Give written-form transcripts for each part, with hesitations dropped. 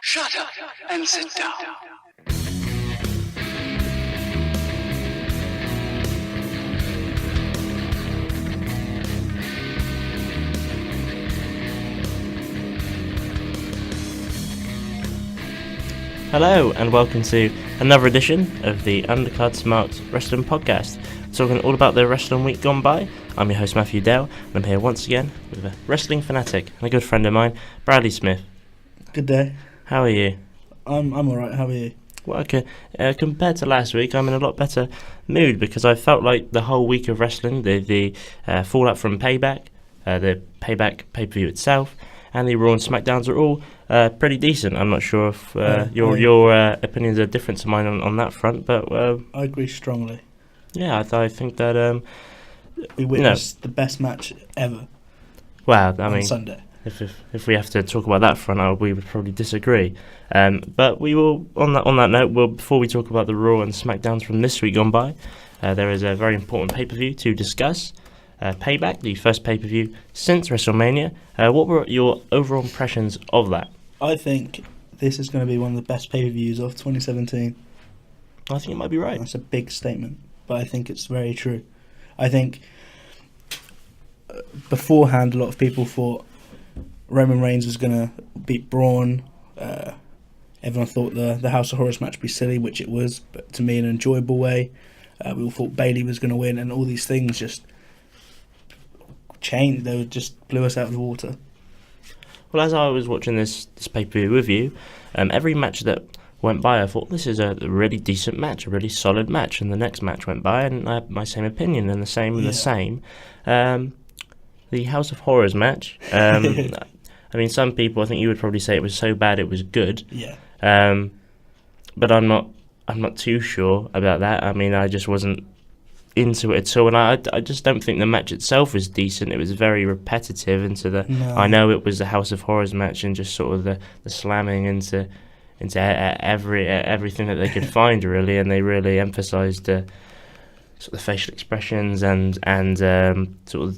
Shut up and sit down. Hello and welcome to another edition of the Undercard Smart Wrestling Podcast. Talking all about the wrestling week gone by. I'm your host Matthew Dale, and I'm here once again with a wrestling fanatic and a good friend of mine, Bradley Smith. Good day. How are you? I'm alright, how are you? Well, okay. Compared to last week, I'm in a lot better mood because I felt like the whole week of wrestling, the fallout from Payback, the Payback pay-per-view itself, and the Raw and SmackDowns are all pretty decent. I'm not sure if your opinions are different to mine on that front, but I agree strongly. Yeah, I think that we witnessed the best match ever. Well, I on mean, Sunday. If we have to talk about that front, we would probably disagree. But we will on that note. Before we talk about the Raw and SmackDowns from this week gone by, there is a very important pay-per-view to discuss. Payback, the first pay-per-view since WrestleMania. What were your overall impressions of that? I think this is going to be one of the best pay-per-views of 2017. I think it might be right. That's a big statement, but I think it's very true. I think beforehand, a lot of people thought Roman Reigns was going to beat Braun. Everyone thought the House of Horrors match would be silly, which it was, but to me in an enjoyable way. We all thought Bayley was going to win, and all these things just changed. They just blew us out of the water. Well, as I was watching this pay-per-view with you, every match that went by, I thought this is a really decent match, a really solid match, and the next match went by, and I had my same opinion, and the same, and the same. The House of Horrors match, I mean, some people, I think you would probably say it was so bad it was good. Yeah. But I'm not too sure about that. I mean, I just wasn't into it at all, and I just don't think the match itself was decent. It was very repetitive into the. No. I know it was the House of Horrors match, and just sort of the slamming into everything that they could find really, and they really emphasised sort of the facial expressions and sort of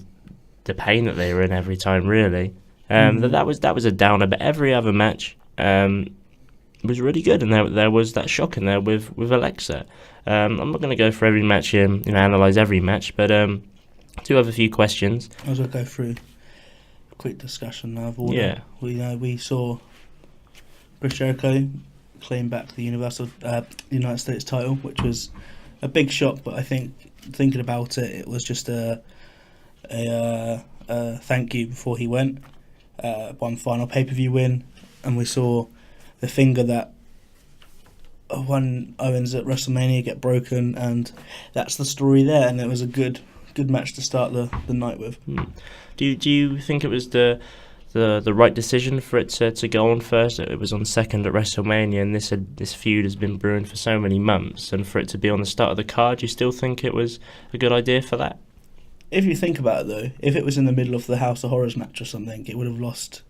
the pain that they were in every time really. That was a downer, but every other match was really good, and there was that shock in there with Alexa. I'm not going to go for every match here, analyse every match, but I do have a few questions. I was going to go through a quick discussion now of order. Yeah. We saw Chris Jericho claim back the United States title, which was a big shock, but I think thinking about it, it was just a thank you before he went. One final pay-per-view win, and we saw the finger that won Owens at WrestleMania get broken, and that's the story there, and it was a good match to start the night with. Do you think it was the right decision for it to go on first? It was on second at WrestleMania, and this feud has been brewing for so many months, and for it to be on the start of the card, do you still think it was a good idea for that? If you think about it, though, if it was in the middle of the House of Horrors match or something, it would have lost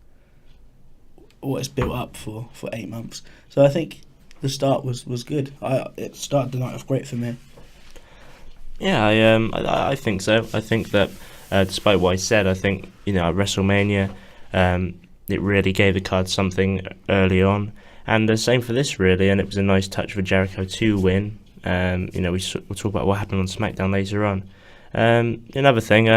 what it's built up for 8 months. So I think the start was good. It started the night off great for me. Yeah, I think so. I think that despite what I said, I think at WrestleMania, it really gave the card something early on, and the same for this really. And it was a nice touch for Jericho to win. We'll talk about what happened on SmackDown later on. Another thing,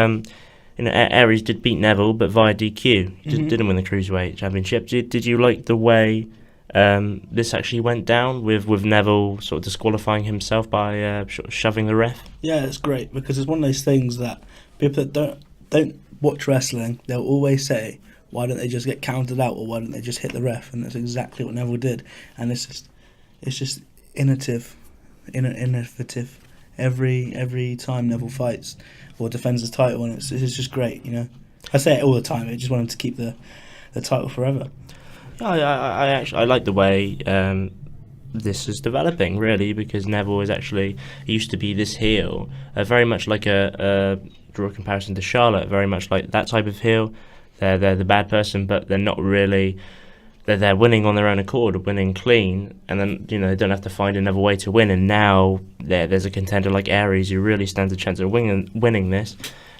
Aries did beat Neville, but via DQ. Didn't win the Cruiserweight Championship. Did you like the way this actually went down with Neville sort of disqualifying himself by shoving the ref? Yeah, it's great because it's one of those things that people that don't watch wrestling, they'll always say, why don't they just get counted out, or why don't they just hit the ref? And that's exactly what Neville did, and it's just innovative. Every time Neville fights or defends his title, and it's just great, I say it all the time. I just want him to keep the title forever. I like the way this is developing, really, because Neville he used to be this heel, very much like draw a comparison to Charlotte, very much like that type of heel. They're the bad person, but they're not really. They're winning on their own accord, winning clean, and then they don't have to find another way to win. And now there's a contender like Aries who really stands a chance of winning this.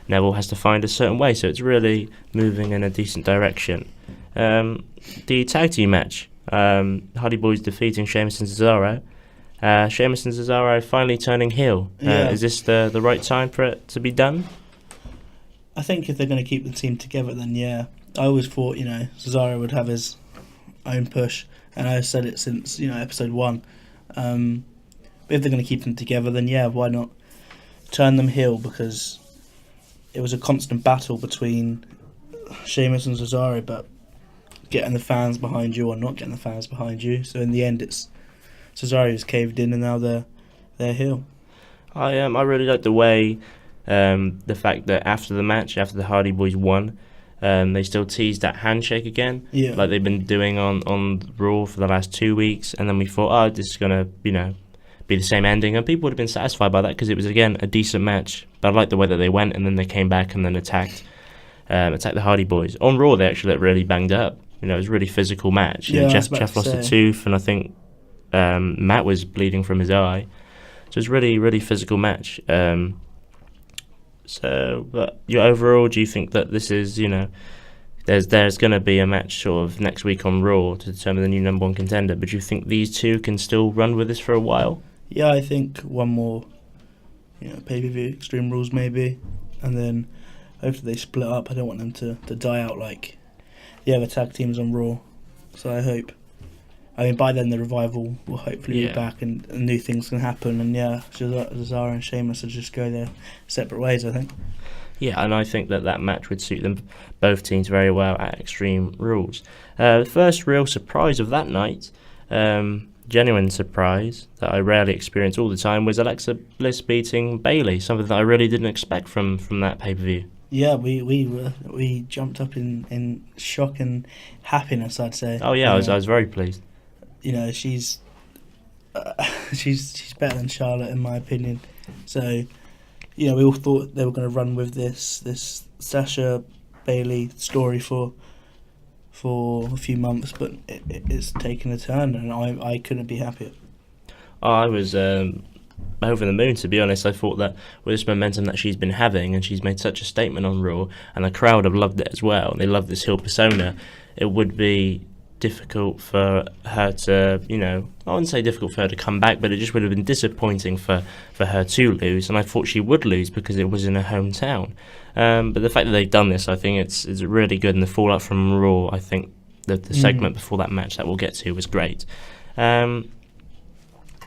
Neville has to find a certain way, so it's really moving in a decent direction. The tag team match Hardy Boys defeating Sheamus and Cesaro. Sheamus and Cesaro finally turning heel. Is this the right time for it to be done? I think if they're going to keep the team together, then yeah. I always thought, Cesaro would have his own push, and I've said it since, episode 1. But if they're going to keep them together, then yeah, why not turn them heel? Because it was a constant battle between Sheamus and Cesaro, but getting the fans behind you or not getting the fans behind you. So in the end, it's Cesaro who's caved in, and now they're heel. I really like the way, the fact that after the match, after the Hardy Boys won, they still teased that handshake again, like they've been doing on Raw for the last 2 weeks, and then we thought, this is gonna, be the same ending, and people would have been satisfied by that because it was again a decent match. But I like the way that they went, and then they came back and then attacked the Hardy Boys on Raw. They actually looked really banged up. It was a really physical match. Jeff lost a tooth, and I think Matt was bleeding from his eye. So it was really, really physical match. But overall, do you think that this is, there's going to be a match sort of next week on Raw to determine the new number 1 contender, but do you think these two can still run with this for a while? Yeah, I think one more, pay-per-view, Extreme Rules maybe, and then hopefully they split up. I don't want them to die out like the other tag teams on Raw. So I hope. I mean, by then the Revival will hopefully be back and new things can happen. And Cesaro and Sheamus will just go their separate ways, I think. Yeah, and I think that match would suit them, both teams, very well at Extreme Rules. The first real surprise of that night, genuine surprise that I rarely experience all the time, was Alexa Bliss beating Bayley, something that I really didn't expect from that pay-per-view. Yeah, we jumped up in shock and happiness, I'd say. Oh yeah, I was very pleased. She's better than Charlotte in my opinion. So, we all thought they were going to run with this Sasha Bayley story for a few months, but it's taken a turn, and I couldn't be happier. I was over the moon, to be honest. I thought that with this momentum that she's been having, and she's made such a statement on Raw, and the crowd have loved it as well, they love this heel persona, it would be difficult for her to, I wouldn't say difficult for her to come back, but it just would have been disappointing for her to lose, and I thought she would lose because it was in her hometown. But the fact that they've done this, I think it's really good, and the fallout from Raw, I think the segment before that match that we'll get to was great.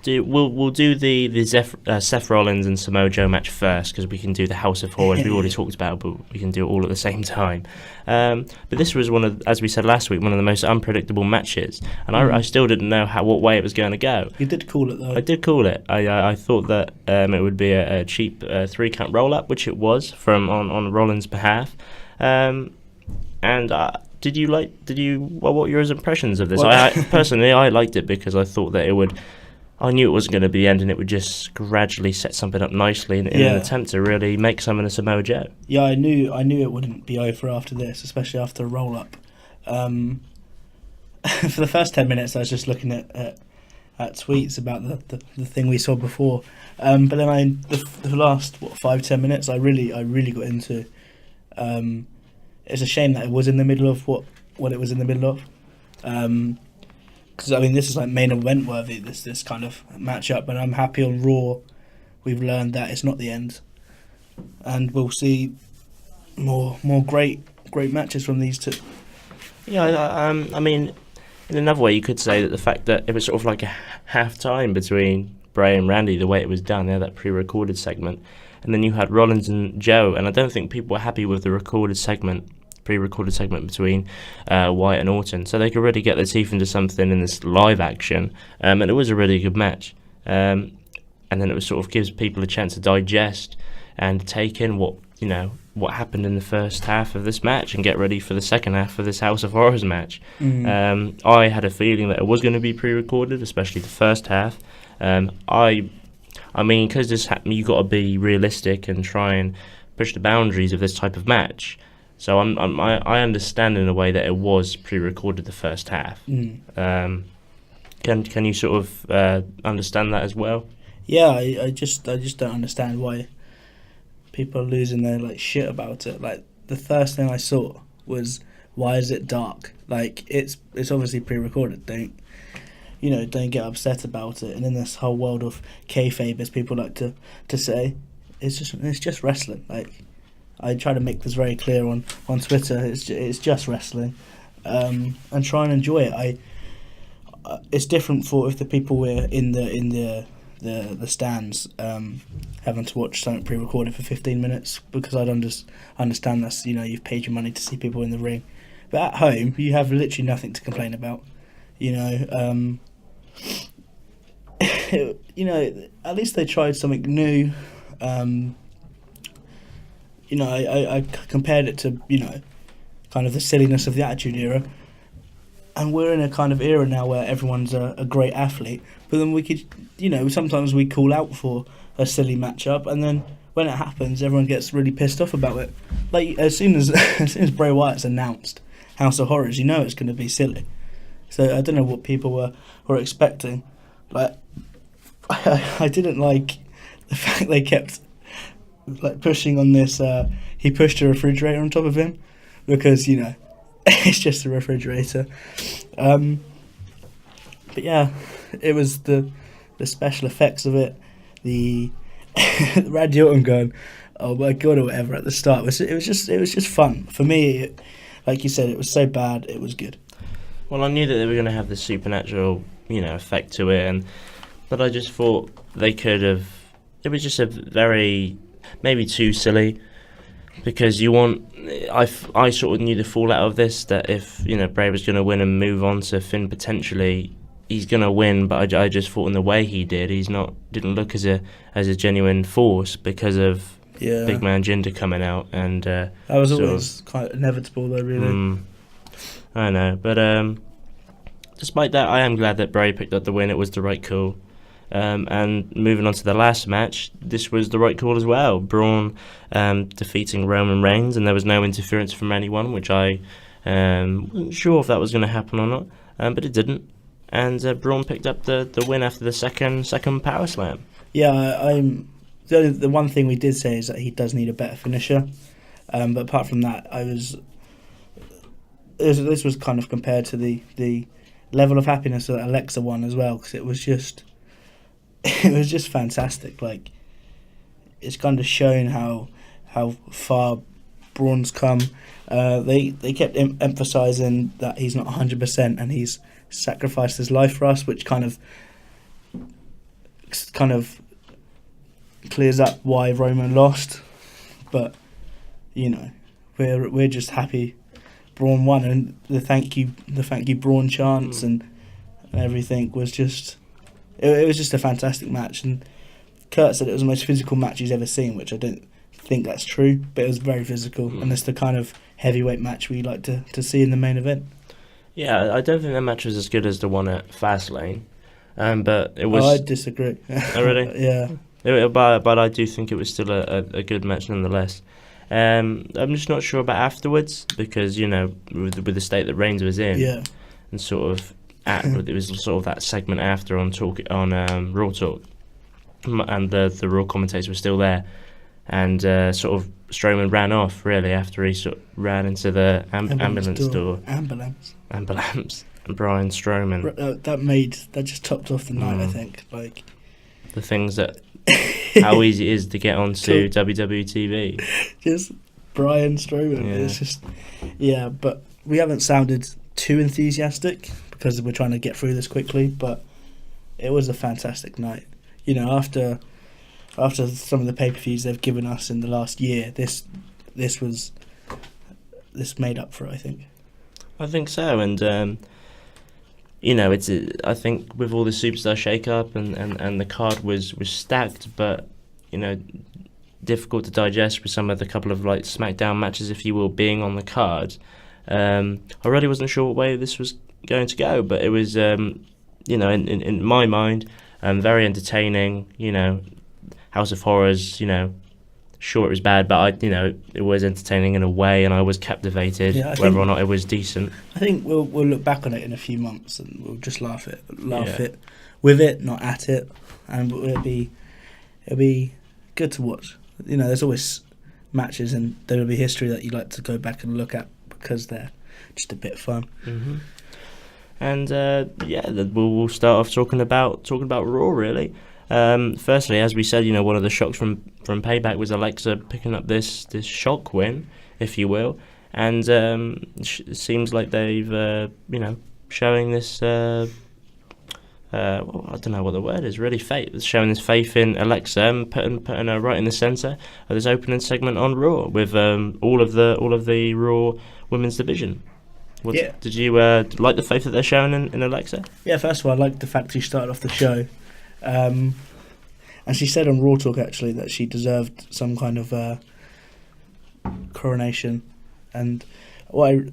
We'll do the Seth Rollins and Samoa Joe match first, because we can do the House of Horrors we already talked about, but we can do it all at the same time. But this was one of, as we said last week, one of the most unpredictable matches, and I still didn't know what way it was going to go. You did call it though. I did call it. I thought that it would be a cheap 3-count roll up, which it was on Rollins' behalf. What were your impressions of this? I personally liked it because I thought that I knew it wasn't going to be the end, and it would just gradually set something up nicely in an attempt to really make something of Samoa Joe. Yeah, I knew it wouldn't be over after this, especially after a roll up. For the first 10 minutes, I was just looking at tweets about the thing we saw before, but then the last 5-10 minutes, I really got into. It's a shame that it was in the middle of what it was in the middle of. Because this is like main event worthy, this kind of matchup, and I'm happy on Raw we've learned that it's not the end, and we'll see more great matches from these two. Yeah, in another way, you could say that the fact that it was sort of like a half time between Bray and Randy, the way it was done, that pre-recorded segment, and then you had Rollins and Joe, and I don't think people were happy with the pre-recorded segment between Wyatt and Orton, so they could really get their teeth into something in this live action, and it was a really good match. And then it was sort of gives people a chance to digest and take in what happened in the first half of this match and get ready for the second half of this House of Horrors match. I had a feeling that it was going to be pre-recorded, especially the first half. Because you got to be realistic and try and push the boundaries of this type of match. So I understand in a way that it was pre-recorded the first half. Can you sort of understand that as well? Yeah, I just don't understand why people are losing their shit about it. Like, the first thing I saw was Why is it dark? Like, it's obviously pre-recorded. Don't get upset about it. And in this whole world of kayfabe, as people like to say, it's just wrestling. Like, I try to make this very clear on Twitter. It's just wrestling, and try and enjoy it. It's different for if the people were in the stands, having to watch something pre-recorded for 15 minutes, because I'd understand that's, you've paid your money to see people in the ring. But at home, you have literally nothing to complain about. At least they tried something new. I compared it to, kind of the silliness of the Attitude Era. And we're in a kind of era now where everyone's a great athlete. But then we could, sometimes we call out for a silly matchup, and then when it happens, everyone gets really pissed off about it. Like, as soon as Bray Wyatt's announced House of Horrors, it's going to be silly. So I don't know what people were expecting. Like, I didn't like the fact they kept pushing on this. He pushed a refrigerator on top of him, because it's just a refrigerator. But yeah, it was the special effects of it, the Randy Orton going, "Oh my god," or whatever at the start. It was just fun for me. Like you said, it was so bad, it was good. Well, I knew that they were going to have this supernatural, effect to it, but I just thought they could have. It was just a very, maybe too silly, because I sort of knew the fallout of this, that if Bray was going to win and move on to Finn potentially, he's going to win. But I just thought in the way he didn't look as a genuine force, because of Big Man Jinder coming out, and that was always quite inevitable though, really. I know, but despite that, I am glad that Bray picked up the win. It was the right call. And moving on to the last match, this was the right call as well. Braun defeating Roman Reigns, and there was no interference from anyone, which I wasn't sure if that was going to happen or not, but it didn't. And Braun picked up the win after the second power slam. Yeah, the one thing we did say is that he does need a better finisher, but apart from that, this was kind of compared to the level of happiness that Alexa won as well, because it was just fantastic. Like, it's kind of shown how far Braun's come. They kept emphasising that he's not 100% and he's sacrificed his life for us, which kind of clears up why Roman lost. But we're just happy Braun won, and the thank you Braun chants and everything was just. It was just a fantastic match, and Kurt said it was the most physical match he's ever seen, which I don't think that's true, but it was very physical, and it's the kind of heavyweight match we like to see in the main event. Yeah, I don't think that match was as good as the one at Fastlane, but it was. Oh, I disagree. Oh, really? Yeah. But I do think it was still a good match nonetheless. I'm just not sure about afterwards, because with the state that Reigns was in, and sort of. It was sort of that segment after on Raw Talk, and the Raw commentators were still there, and sort of Strowman ran off really after he sort of ran into the ambulance door. Ambulance. And Braun Strowman. That just topped off the night. I think, like, the things that how easy it is to get onto WWE TV. Just Braun Strowman. Yeah. It's just but we haven't sounded too enthusiastic, because we're trying to get through this quickly, but it was a fantastic night. After some of the pay-per-views they've given us in the last year, this made up for it, I think. I think so, and I think with all the superstar shake-up and the card was stacked, but difficult to digest with some of the couple of like SmackDown matches, if you will, being on the card. I really wasn't sure what way this was going to go, but it was, in my mind, very entertaining. House of Horrors. Sure, it was bad, but it was entertaining in a way, and I was captivated, whether or not it was decent. I think we'll look back on it in a few months, and we'll just laugh it with it, not at it, and it'll be good to watch. There's always matches in WWE history that you like to go back and look at, because they're just a bit of fun. Mm-hmm. And we'll start off talking about Raw, really. Firstly, as we said, one of the shocks from Payback was Alexa picking up this shock win, if you will, and it seems like they've showing this. I don't know what the word is. Really, showing this faith in Alexa and putting her right in the centre of this opening segment on Raw with all of the Raw women's division. Did you like the faith that they're showing in Alexa? Yeah, first of all, I liked the fact she started off the show. And she said on Raw Talk, actually, that she deserved some kind of coronation. And what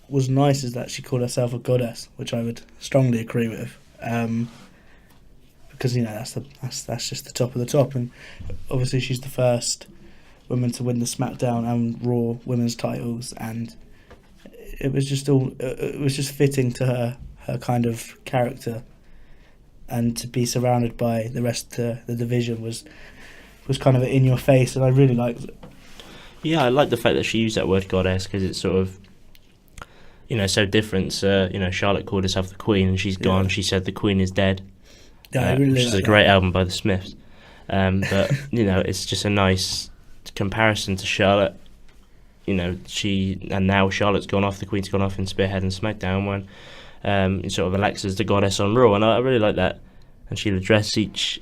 was nice is that she called herself a goddess, which I would strongly agree with. Because, that's just the top of the top. And obviously she's the first woman to win the SmackDown and Raw women's titles, and it was just fitting to her kind of character, and to be surrounded by the rest of the division was kind of in your face, and I really liked it. Yeah, I like the fact that she used that word goddess, because it's sort of so different. Charlotte called herself the Queen, and she's gone. She said the Queen is dead. Yeah, I really which is a great album by the Smiths. But it's just a nice comparison to Charlotte. Now Charlotte's gone off, the Queen's gone off in Spearhead and SmackDown, when sort of Alexa's the goddess on Raw, and I really like that. And she'll address each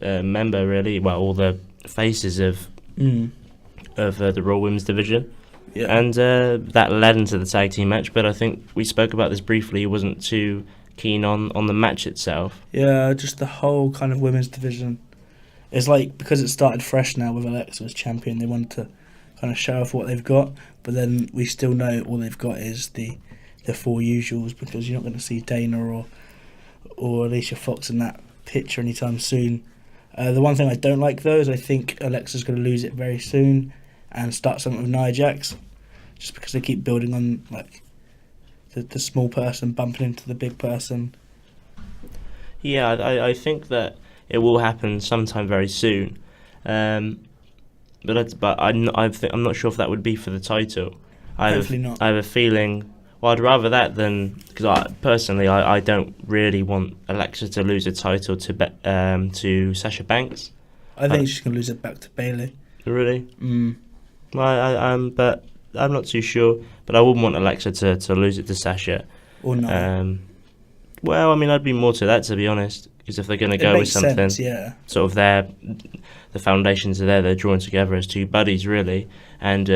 member, really, well, all the faces of the Raw Women's division. Yeah. And that led into the tag team match, but I think we spoke about this briefly. He wasn't too keen on the match itself. Yeah, just the whole kind of women's division. It's like, because it started fresh now with Alexa as champion, they wanted to kind of show off what they've got, but then we still know all they've got is the four usuals, because you're not going to see Dana or Alicia Fox in that picture anytime soon. The one thing I don't like, though, is I think Alexa's going to lose it very soon and start something with Nia Jax, just because they keep building on like the small person bumping into the big person. Yeah, I think that it will happen sometime very soon, but I'm not sure if that would be for the title. Hopefully not. I have a feeling. Well, I'd rather that than, because I don't really want Alexa to lose a title to Sasha Banks. I think she's going to lose it back to Bayley. Really? Well, but I'm not too sure. But I wouldn't want Alexa to lose it to Sasha. Or not. Well, I mean, I'd be more to that, to be honest. Because if they're going to go with something, sense, yeah. Sort of the foundations are there. They're drawn together as two buddies, really, and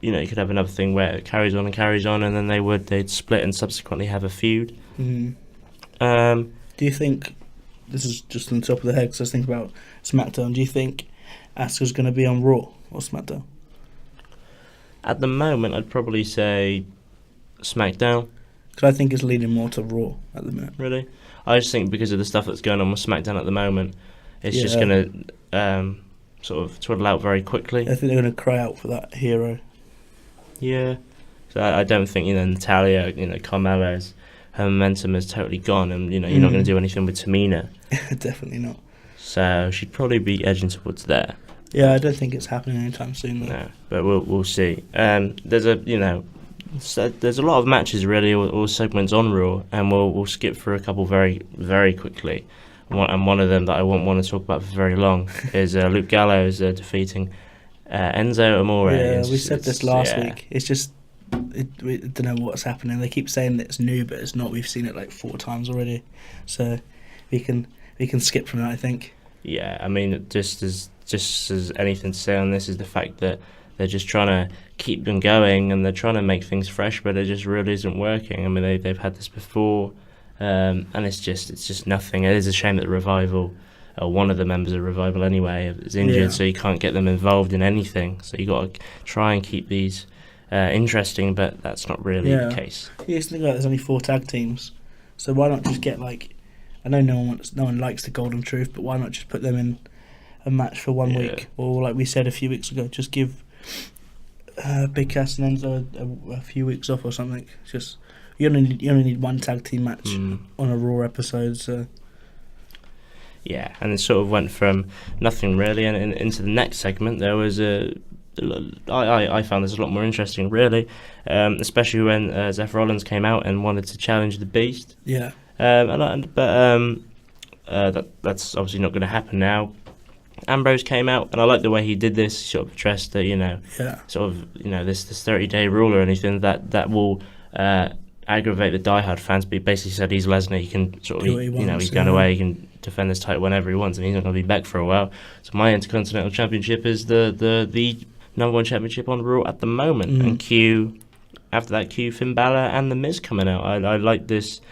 you could have another thing where it carries on, and then they'd split and subsequently have a feud. Mm-hmm. Do you think, this is just on the top of the head because I was thinking about SmackDown, do you think Asuka's going to be on Raw or SmackDown? At the moment, I'd probably say SmackDown. Because I think it's leaning more to Raw at the minute. Really? I just think because of the stuff that's going on with SmackDown at the moment, it's just going to sort of twaddle out very quickly. I think they're going to cry out for that hero. Yeah. So I don't think, Natalya, Carmella's, her momentum is totally gone, and, you're not going to do anything with Tamina. Definitely not. So she'd probably be edging towards there. Yeah, I don't think it's happening anytime soon, though. No, but we'll see. There's a lot of matches, really, or segments on Raw, and we'll skip through a couple very, very quickly. And one of them that I won't want to talk about for very long is Luke Gallows defeating Enzo Amore. Yeah, we said this last week. It's just, we don't know what's happening. They keep saying that it's new, but it's not. We've seen it like 4 times already, so we can skip from that, I think. Yeah, I mean, just as anything to say on this is the fact that they're just trying to keep them going, and they're trying to make things fresh, but it just really isn't working. I mean, they've had this before, and it's just nothing. It is a shame that Revival, one of the members of Revival anyway, is injured, so you can't get them involved in anything. So you got to try and keep these interesting, but that's not really the case. You just think there's only 4 tag teams, so why not just get I know no one likes the Golden Truth, but why not just put them in a match for 1 week, or like we said a few weeks ago, just give Big Cass and Enzo a few weeks off or something. Just you only need 1 tag team match on a Raw episode, so. Yeah, and it sort of went from nothing really, and into the next segment there was I found this a lot more interesting, really, especially when Seth Rollins came out and wanted to challenge the Beast. Yeah. That's obviously not going to happen now. Ambrose came out, and I like the way he did this. He sort of addressed the, this 30-day rule or anything that will aggravate the diehard fans. But he basically said he's Lesnar. He can sort of, he's going away. He can defend this title whenever he wants, and he's not going to be back for a while. So my Intercontinental Championship is the number one championship on Raw at the moment. And after that, Finn Balor and The Miz coming out. I like this.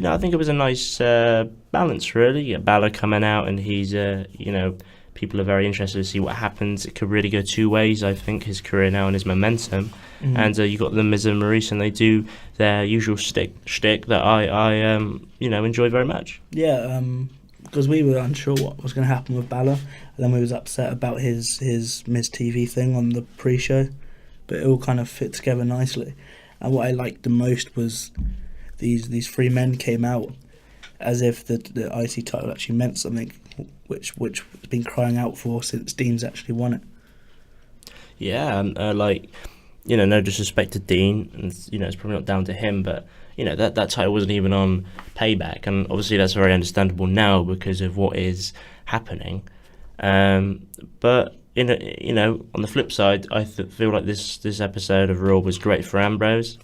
I think it was a nice balance, really. You get Balor coming out, and he's, people are very interested to see what happens. It could really go two ways, I think, his career now and his momentum. And you got The Miz and Maurice, and they do their usual shtick that I enjoy very much. Yeah, because we were unsure what was going to happen with Balor, and then we was upset about his Miz TV thing on the pre-show, but it all kind of fit together nicely. And what I liked the most was these three men came out as if the IC title actually meant something, which has been crying out for since Dean's actually won it. Yeah, and no disrespect to Dean, and it's probably not down to him, but that title wasn't even on Payback, and obviously that's very understandable now because of what is happening. But on the flip side, I feel like this episode of Raw was great for Ambrose.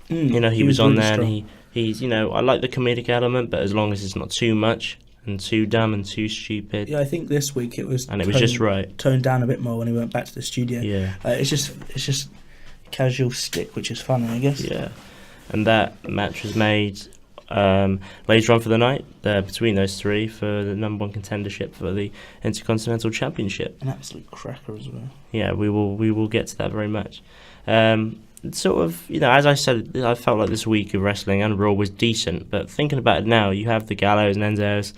He was on really there, strong. and he's I like the comedic element, but as long as it's not too much and too dumb and too stupid. Yeah, I think this week it was just right. Toned down a bit more when he went back to the studio. Yeah, it's just casual stick, which is fun, I guess. Yeah, and that match was made later on for the night between those three for the number one contendership for the Intercontinental Championship. An absolute cracker as well. Yeah, we will get to that very much. Sort of, as I said, I felt like this week of wrestling and Raw was decent, but thinking about it now, you have the Gallows and Enzos,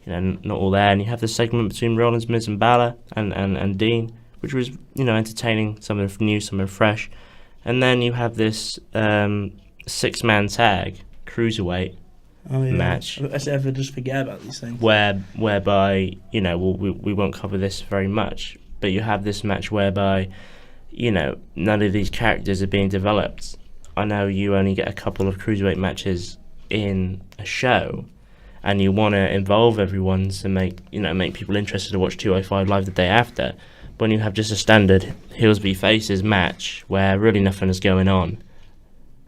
not all there, and you have the segment between Rollins, Miz and Balor and Dean, which was, entertaining, some of new, some of fresh, and then you have this 6-man tag, Cruiserweight match. I ever just forget about these things. Whereby, we won't cover this very much, but you have this match whereby none of these characters are being developed. I know you only get a couple of cruiserweight matches in a show, and you want to involve everyone to make people interested to watch 205 Live the day after. But when you have just a standard heels v faces match where really nothing is going on,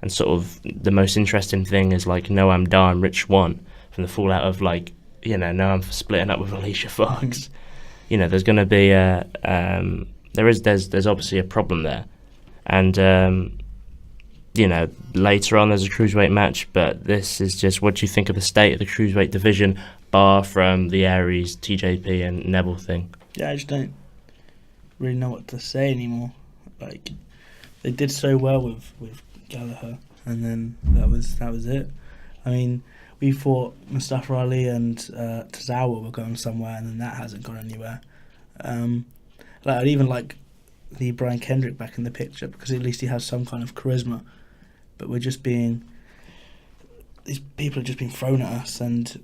and sort of the most interesting thing is Noam Dar and Rich Swann from the fallout of Noam splitting up with Alicia Fox. There's going to be there's obviously a problem there, and later on there's a cruiserweight match, but this is just, what do you think of the state of the cruiserweight division, bar from the Aries, TJP and Neville thing? Yeah, I just don't really know what to say anymore. They did so well with Gallagher, and then that was it. I mean, we thought Mustafa Ali and Tozawa were going somewhere, and then that hasn't gone anywhere. I'd even like the Brian Kendrick back in the picture, because at least he has some kind of charisma. But these people are just being thrown at us and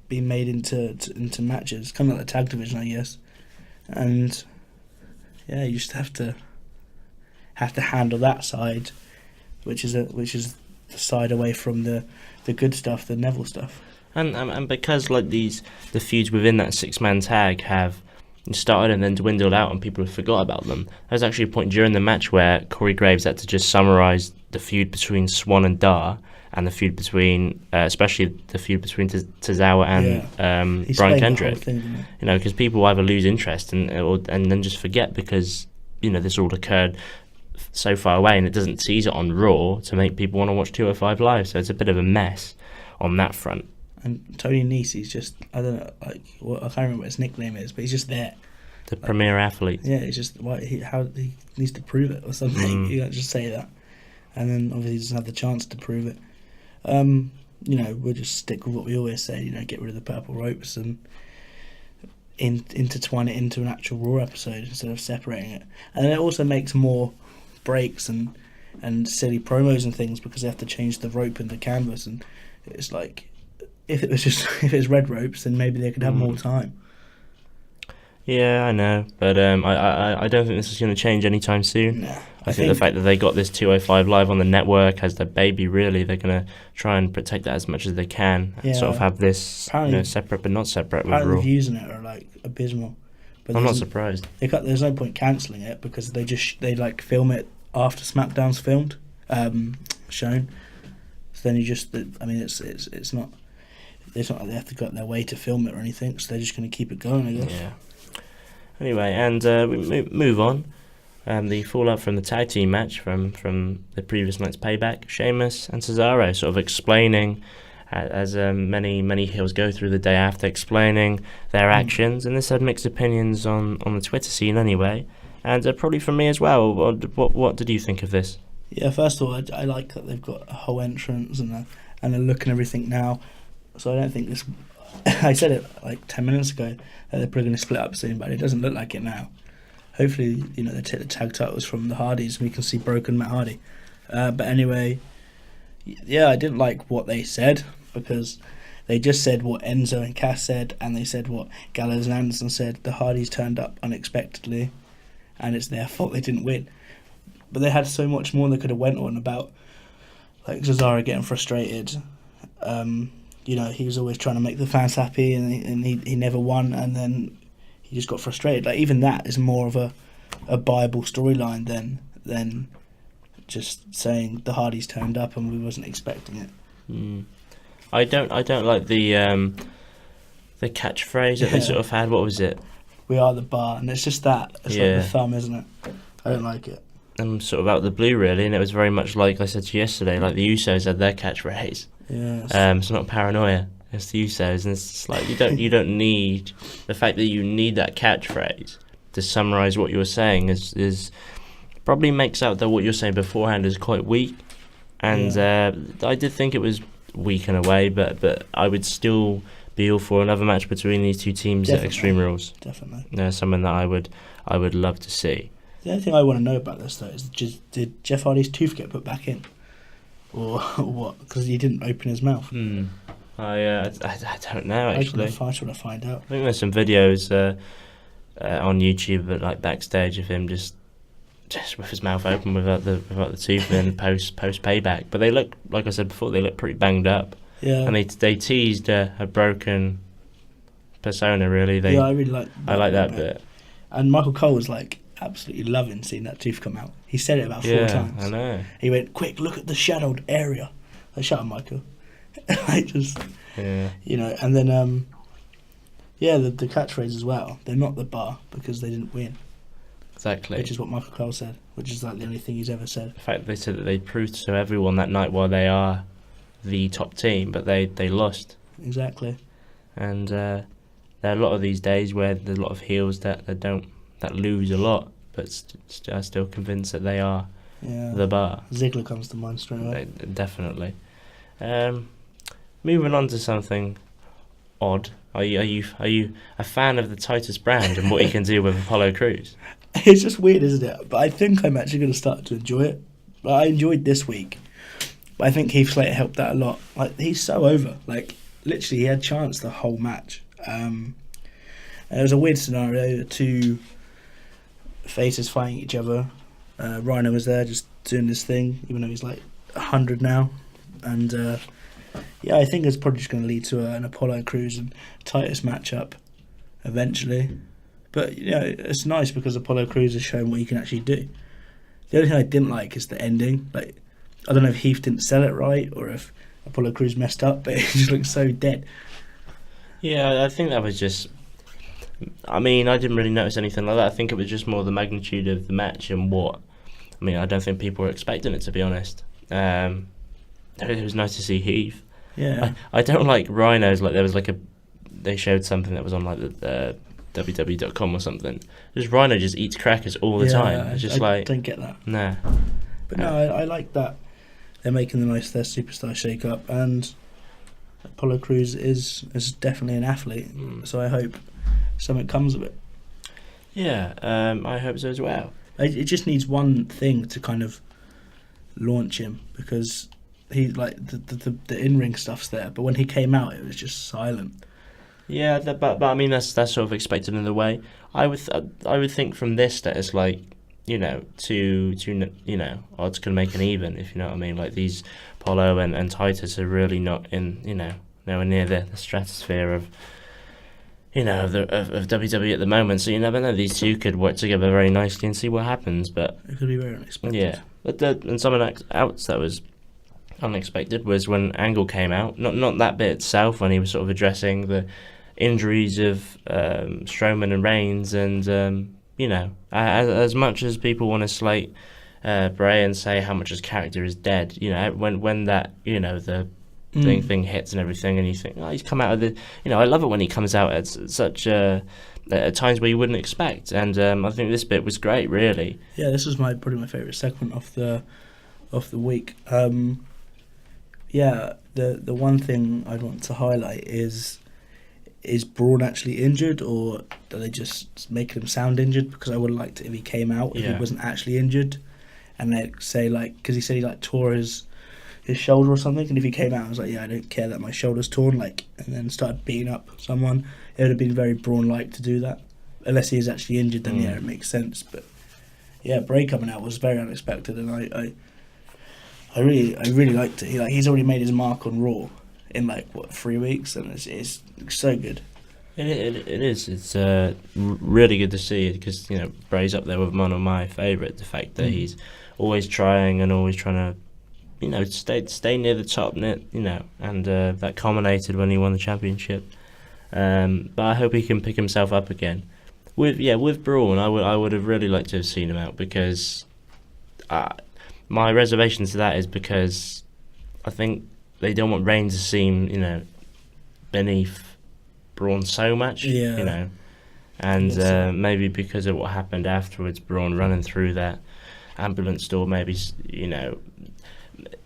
being made into matches, kind of like the tag division, I guess. And yeah, you just have to handle that side, which is the side away from the good stuff, the Neville stuff. And because the feuds within that 6-man tag have started and then dwindled out and people have forgot about them. There was actually a point during the match where Corey Graves had to just summarise the feud between Swan and Dar, and the feud between, especially the feud between Tozawa and Brian Kendrick. Because people either lose interest and then just forget, because this all occurred so far away, and it doesn't tease it on Raw to make people want to watch 205 Live. So it's a bit of a mess on that front. And Tony Nese, just, I don't know, I can't remember what his nickname is, but he's just there. The premier athlete. Yeah, it's just, he needs to prove it or something. You can't just say that. And then obviously he doesn't have the chance to prove it. We'll just stick with what we always say, get rid of the purple ropes and intertwine it into an actual Raw episode instead of separating it. And then it also makes more breaks and silly promos and things, because they have to change the rope and the canvas, and it's like, if it was red ropes, then maybe they could have more time. Yeah, I know, but I don't think this is going to change anytime soon. Nah, I think the fact that they got this 205 Live on the network as their baby, really, they're going to try and protect that as much as they can. Yeah. Sort of have this separate but not separate with apparently the Raw. views in it are like abysmal. But I'm not there's- surprised. There's no point cancelling it because they like film it after SmackDown's filmed, shown. So then it's not like they have to go out their way to film it or anything. So they're just going to keep it going, I guess. Yeah. Anyway, and we move on. The fallout from the tag team match from the previous night's Payback, Sheamus and Cesaro sort of explaining, as many heels go through the day after, explaining their actions, and this had mixed opinions on the Twitter scene anyway, and probably from me as well. What did you think of this? Yeah, first of all, I like that they've got a whole entrance and a look and everything now. So I don't think this. I said it like 10 minutes ago that they're probably going to split up soon, but it doesn't look like it now. Hopefully, they take the tag titles from the Hardys and we can see broken Matt Hardy. But anyway, yeah, I didn't like what they said because they just said what Enzo and Cass said, and they said what Gallows and Anderson said. The Hardys turned up unexpectedly, and it's their fault they didn't win. But they had so much more they could have went on about, like Cesaro getting frustrated. He was always trying to make the fans happy, and he never won, and then he just got frustrated. Like, even that is more of a viable storyline than just saying the Hardys turned up and we wasn't expecting it. I don't like the catchphrase that they sort of had. What was it? We are the bar, and it's just that. It's like the thumb, isn't it? I don't like it. And sort of out of the blue, really, and it was very much like I said to you yesterday, like the Usos had their catchphrase. Yeah. It's not paranoia. It's the Usos, and it's just like you don't need the fact that you need that catchphrase to summarise what you're saying is probably makes out that what you're saying beforehand is quite weak, and I did think it was weak in a way, but I would still be all for another match between these two teams at Extreme Rules. Definitely. Something that I would love to see. The only thing I want to know about this though is did Jeff Hardy's tooth get put back in, or what? Because he didn't open his mouth. I don't know actually. I just want to find out. I think there's some videos on YouTube, but like backstage of him just with his mouth open without the tooth in post Payback. But they look, like I said before, they look pretty banged up. Yeah. And they teased a broken persona. Really, I really like. I like that bit. And Michael Cole was like absolutely loving seeing that tooth come out. He said it about 4 times. I know. He went, "Quick, look at the shadowed area." Like, shut up, Michael. I just, and then the catchphrase as well. They're not the bar because they didn't win. Exactly. Which is what Michael Cole said. Which is like the only thing he's ever said. The fact they said that they proved to everyone that night why they are the top team, but they lost. Exactly. And there are a lot of these days where there's a lot of heels that lose a lot, but are still convinced that they are the bar. Ziggler comes to mind straight away. Definitely. Moving on to something odd. Are you a fan of the TUS brand and what you can do with Apollo Crews? It's just weird, isn't it? But I think I'm actually going to start to enjoy it. Like, I enjoyed this week, but I think Heath Slater helped that a lot. Like, he's so over. Like, literally, he had chance the whole match. And it was a weird scenario. Two faces fighting each other. Rhino was there just doing this thing, even though he's like 100 now. And I think it's probably just going to lead to an Apollo Crews and Titus matchup eventually. But it's nice because Apollo Crews has shown what he can actually do. The only thing I didn't like is the ending. Like, I don't know if Heath didn't sell it right or if Apollo Crews messed up, but it just looks so dead. Yeah, I think that was just. I mean, I didn't really notice anything like that. I think it was just more the magnitude of the match and what. I mean, I don't think people were expecting it, to be honest. It was nice to see Heath. Yeah. I don't like Rhinos. Like, there was like they showed something that was on like the www.com or something. Just Rhino just eats crackers all the time. It's just I don't get that. Nah. But no, I like that they're making the most of their superstar shake-up, and Apollo Crews is definitely an athlete, so I hope something comes of it. Yeah, I hope so as well. It just needs one thing to kind of launch him, because he, like, the in-ring stuff's there, but when he came out it was just silent. Yeah, but I mean that's sort of expected in a way. I would think from this that it's like, odds can make an even, if you know what I mean. Like these Polo and Titus are really not in, nowhere near the stratosphere of, of WWE at the moment. So you never know. These two could work together very nicely and see what happens. But It could be very unexpected. yeah, and something else that was unexpected was when Angle came out. Not that bit itself, when he was sort of addressing the injuries of Strowman and Reigns, and as much as people want to slate Bray and say how much his character is dead, when that the thing hits and everything, and you think, oh, he's come out of the, I love it when he comes out at such at times where you wouldn't expect, and I think this bit was great, really. Yeah, this was probably my favourite segment of the week. Yeah, the one thing I'd want to highlight is Braun actually injured, or are they just making him sound injured? Because I would have liked it if he came out if he wasn't actually injured, and they say because he said he tore his shoulder or something, and if he came out, I was like, yeah, I don't care that my shoulder's torn, and then started beating up someone. It would have been very Braun-like to do that, unless he is actually injured. Then yeah, it makes sense. But yeah, Bray coming out was very unexpected, and I really liked it. He's already made his mark on Raw in 3 weeks, and it's so good. It is. It's really good to see it, because Bray's up there with one of my favourite. The fact that he's always trying and always trying to stay near the top, and that culminated when he won the championship. But I hope he can pick himself up again. With Braun, I would have really liked to have seen him out, because my reservation to that is because I think they don't want Reigns to seem, beneath Braun so much, and maybe because of what happened afterwards, Braun running through that ambulance door, maybe,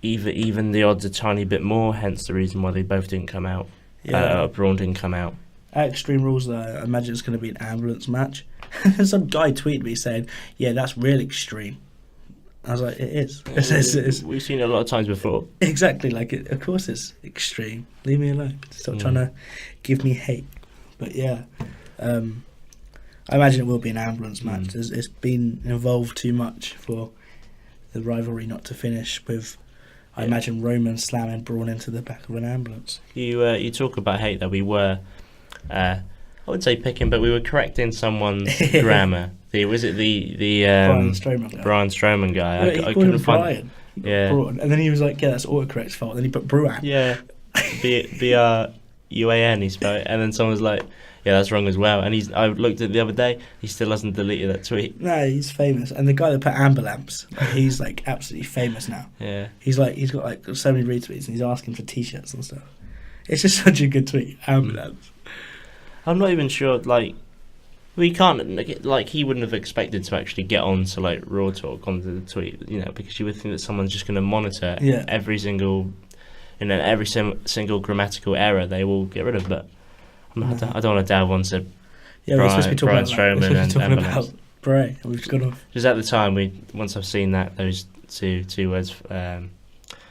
even the odds a tiny bit more, hence the reason why they both didn't come out. Braun didn't come out. At Extreme Rules, though, I imagine it's going to be an ambulance match. Some guy tweeted me saying, yeah, that's real extreme. I was like, it is. It's We've seen it a lot of times before. Exactly, of course it's extreme. Leave me alone. Stop trying to give me hate. But yeah, I imagine it will be an ambulance match. It's been involved too much for the rivalry not to finish with, I imagine, Roman slamming Braun into the back of an ambulance. You talk about hate that we were, I wouldn't say picking, but we were correcting someone's grammar. Was it the Braun Strowman guy? Braun Strowman guy. I couldn't find. Yeah. Braun. And then he was like, yeah, that's autocorrect's fault. Then he put Bruan. Yeah. BRUAN, he spelled it, and then someone was like, yeah, that's wrong as well. And I looked at it the other day, he still hasn't deleted that tweet. No, he's famous. And the guy that put ambulance, he's absolutely famous now. Yeah. He's got so many retweets, and he's asking for t-shirts and stuff. It's just such a good tweet. Ambulance. I'm not even sure, we can't, he wouldn't have expected to actually get on to Raw Talk onto the tweet, because you would think that someone's just going to monitor every single, every single grammatical error they will get rid of. But I don't want to delve onto we're supposed to be talking about Strowman and about Bray. We've got off. Just at the time, once I've seen that, those two words flow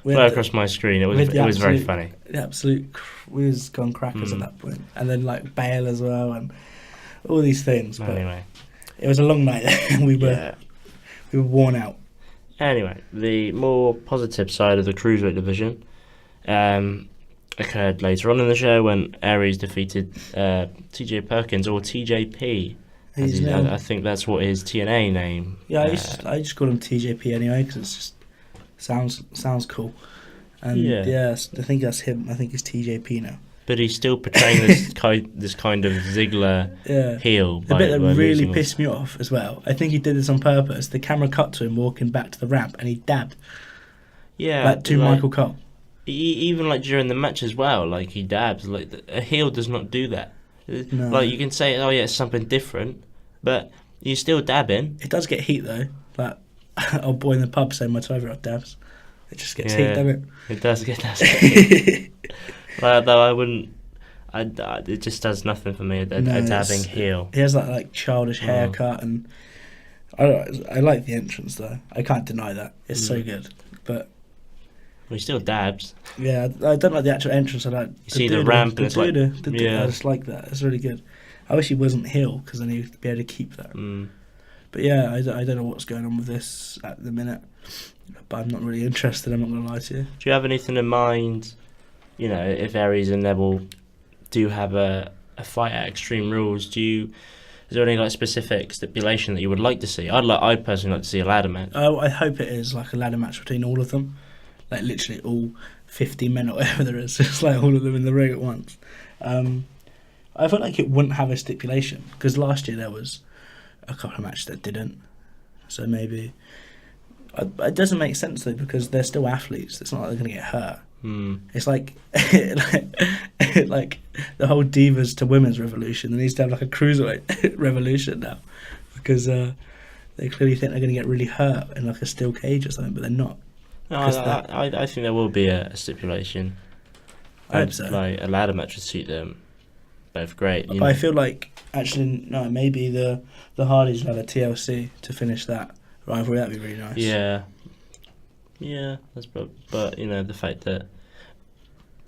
across my screen, it was very funny. The absolute, we was gone crackers at that point, and then Bale as well, and all these things. But anyway, it was a long night, and we were worn out. Anyway, the more positive side of the Cruiserweight division occurred later on in the show when Aries defeated TJ Perkins, or TJP. I think that's what his TNA name. Yeah, I just call him TJP anyway, because it just sounds cool. And I think that's him. I think he's TJP now. But he's still portraying this kind of Ziggler heel. The bit that really pissed me off as well, I think he did this on purpose. The camera cut to him walking back to the ramp, and he dabbed. Yeah, to Michael Cole. Even during the match as well, he dabs. A heel does not do that. No. You can say, oh yeah, it's something different, but you're still dabbing. It does get heat though. Old boy in the pub saying my 12-year-old dabs. It just gets heat, doesn't it? It does get heat. Though I wouldn't. It just does nothing for me. A dabbing heel. He has that childish haircut, and I like the entrance though. I can't deny that. It's so good. But He still dabs. Yeah, I don't like the actual entrance. I like You see the ramp and it's like, yeah. I just like that. It's really good. I wish he wasn't heel because then he'd be able to keep that. But yeah, I don't know what's going on with this at the minute. But I'm not really interested. I'm not going to lie to you. Do you have anything in mind? You know, if Aries and Neville do have a fight at Extreme Rules, is there any like specific stipulation that you would like to see? I'd personally like to see a ladder match. Oh, I hope it is like a ladder match between all of them, like literally all 50 men or whatever there is, just like all of them in the ring at once. I felt like it wouldn't have a stipulation because last year there was a couple of matches that didn't. So maybe it doesn't make sense though because they're still athletes. It's not like they're going to get hurt. It's like like the whole divas to women's revolution. There needs to have like a cruiserweight revolution now because they clearly think they're going to get really hurt in like a steel cage or something, but they're not. No, I think there will be a stipulation. I hope so. Like a ladder match would suit them both great. But I feel like actually no, maybe the Hardys will have a TLC to finish that rivalry. That'd be really nice. Yeah, but you know the fact that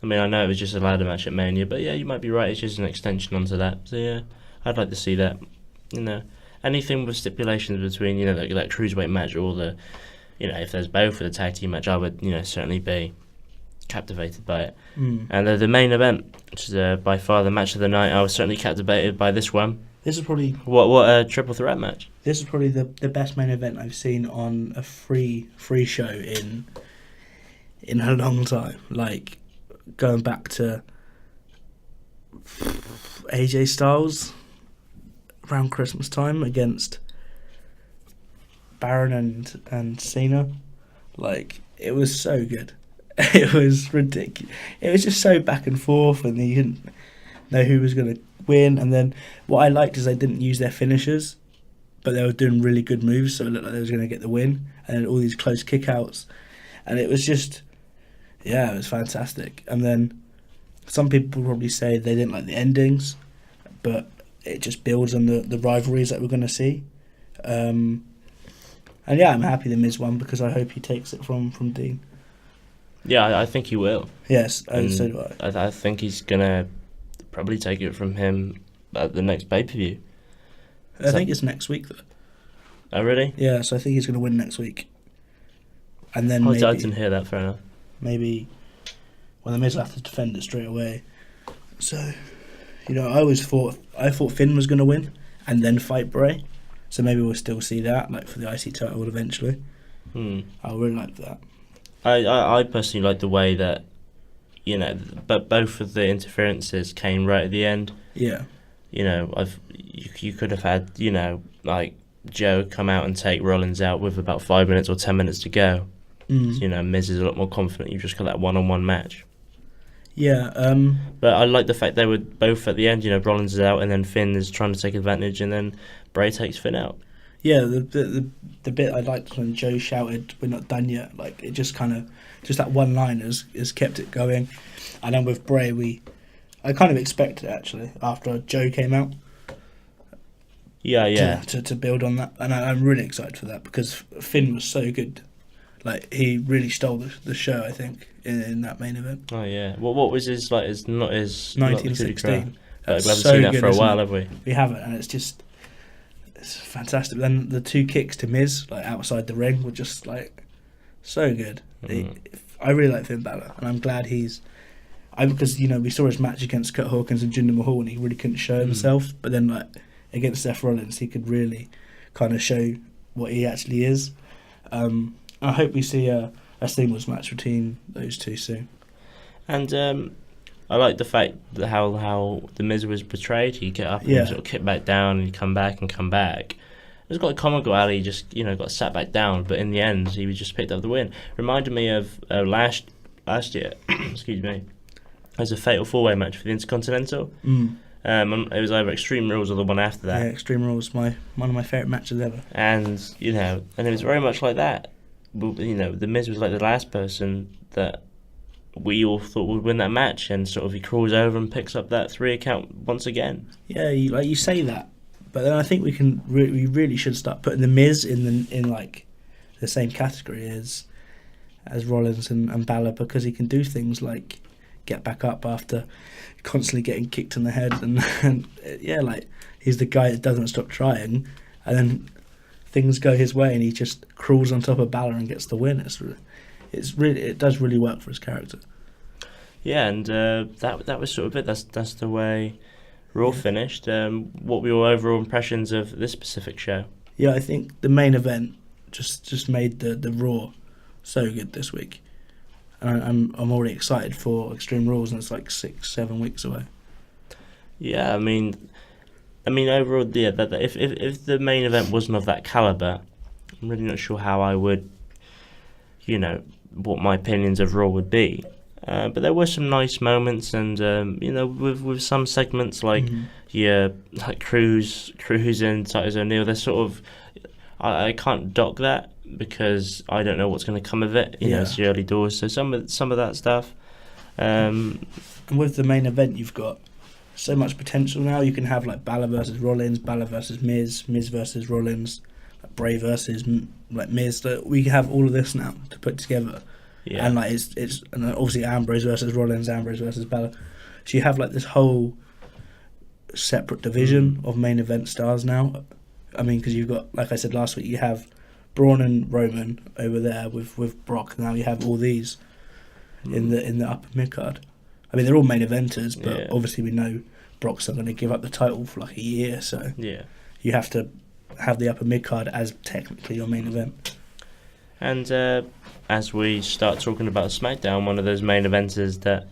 I mean I know it was just a ladder match at Mania, but yeah, you might be right. It's just an extension onto that. So yeah, I'd like to see that. You know, anything with stipulations between that cruiserweight match or the, if there's both for the tag team match, I would certainly be captivated by it. And the main event, which is by far the match of the night, I was certainly captivated by this one. This is probably what a triple threat match. This is probably the best main event I've seen on a free show in a long time. Like going back to AJ Styles around Christmas time against Baron and Cena. Like it was so good. It was ridiculous. It was just so back and forth, and you didn't know who was going to win. And then what I liked is they didn't use their finishers, but they were doing really good moves, so it looked like they was going to get the win. And then all these close kickouts, and it was just, it was fantastic. And then some people probably say they didn't like the endings, but it just builds on the rivalries that we're going to see. And yeah, I'm happy the Miz won because I hope he takes it from Dean. Yeah, I think he will. Yes, and so do I. I think he's gonna probably take it from him at the next pay-per-view. I think it's next week, though. Oh, really? Yeah, so I think he's going to win next week. And then I didn't hear that, fair enough. Maybe the Miz will have to defend it straight away. So, I thought Finn was going to win and then fight Bray. So maybe we'll still see that, like for the IC title eventually. I really like that. I personally like the way that, but both of the interferences came right at the end. Yeah. You could have had, like Joe come out and take Rollins out with about 5 minutes or 10 minutes to go. So, Miz is a lot more confident. You've just got that one-on-one match. Yeah. But I like the fact they were both at the end. Rollins is out and then Finn is trying to take advantage and then Bray takes Finn out. Yeah, the bit I liked when Joe shouted, "We're not done yet." Like it just that one line has kept it going. And then with Bray, I kind of expected it actually after Joe came out. Yeah. To build on that, and I'm really excited for that because Finn was so good. Like he really stole the show, I think, in that main event. Oh yeah. What was his like? His 1916. We haven't seen that for a while, have we? We haven't, and it's fantastic. Then the two kicks to Miz, like outside the ring, were just like so good. I really like Finn Balor, and I'm glad because we saw his match against Kurt Hawkins and Jinder Mahal, and he really couldn't show himself. But then like against Seth Rollins, he could really kind of show what he actually is. I hope we see a seamless match between those two soon. And I like the fact that how the Miz was portrayed. He'd get up and sort of kick back down, and he'd come back and come back. It was quite comical how he just got sat back down, but in the end he was just picked up the win. Reminded me of last year. Excuse me. It was a fatal 4-way match for the Intercontinental. It was either Extreme Rules or the one after that. Yeah, Extreme Rules, one of my favourite matches ever. And and it was very much like that. The Miz was like the last person that we all thought would win that match, and sort of he crawls over and picks up that 3 count once again. Yeah, you say that, but then I think we really should start putting the Miz in like the same category as as Rollins and Balor, because he can do things like get back up after constantly getting kicked in the head, and yeah, like he's the guy that doesn't stop trying, and then things go his way and he just crawls on top of Balor and gets the win. It does really work for his character. Yeah, and that was sort of it. That's the way Raw finished. What were your overall impressions of this specific show? Yeah, I think the main event just made the Raw so good this week. And I'm already excited for Extreme Rules, and it's like 6-7 weeks away. Yeah, I mean overall, yeah. If the main event wasn't of that caliber, I'm really not sure how I would, what my opinions of Raw would be. But there were some nice moments, and with some segments like like Cruz and Titus O'Neil, they're sort of I can't dock that because I don't know what's going to come of it. It's the early doors, so some of that stuff. And with the main event, you've got so much potential now. You can have like Balor versus Rollins, Balor versus Miz versus Rollins, like Bray versus like Miz. We have all of this now to put together. Yeah. And like it's and obviously Ambrose versus Rollins, Ambrose versus Balor. So you have like this whole separate division of main event stars now. I mean, because you've got, like I said last week, you have Braun and Roman over there with Brock. Now you have all these in the upper mid card. I mean, they're all main eventers, but obviously we know Brock's not going to give up the title for like a year, so you have to have the upper mid card as technically your main event. And as we start talking about SmackDown, one of those main eventers that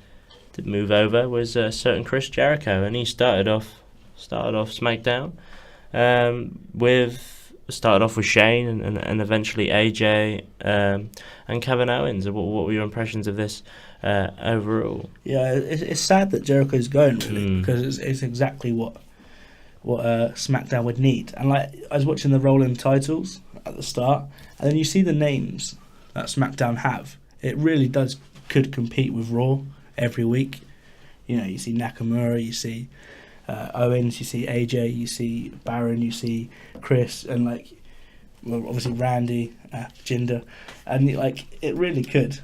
did move over was a certain Chris Jericho, and he started off SmackDown started off with Shane and eventually AJ and Kevin Owens. What were your impressions of this overall? Yeah, it's sad that Jericho's going, really, because it's exactly what SmackDown would need. And like I was watching the rolling titles at the start, and then you see the names that SmackDown have. It really could compete with Raw every week. You see Nakamura, you see Owens, you see AJ, you see Baron, you see Chris, and obviously Randy, Jinder, and it really could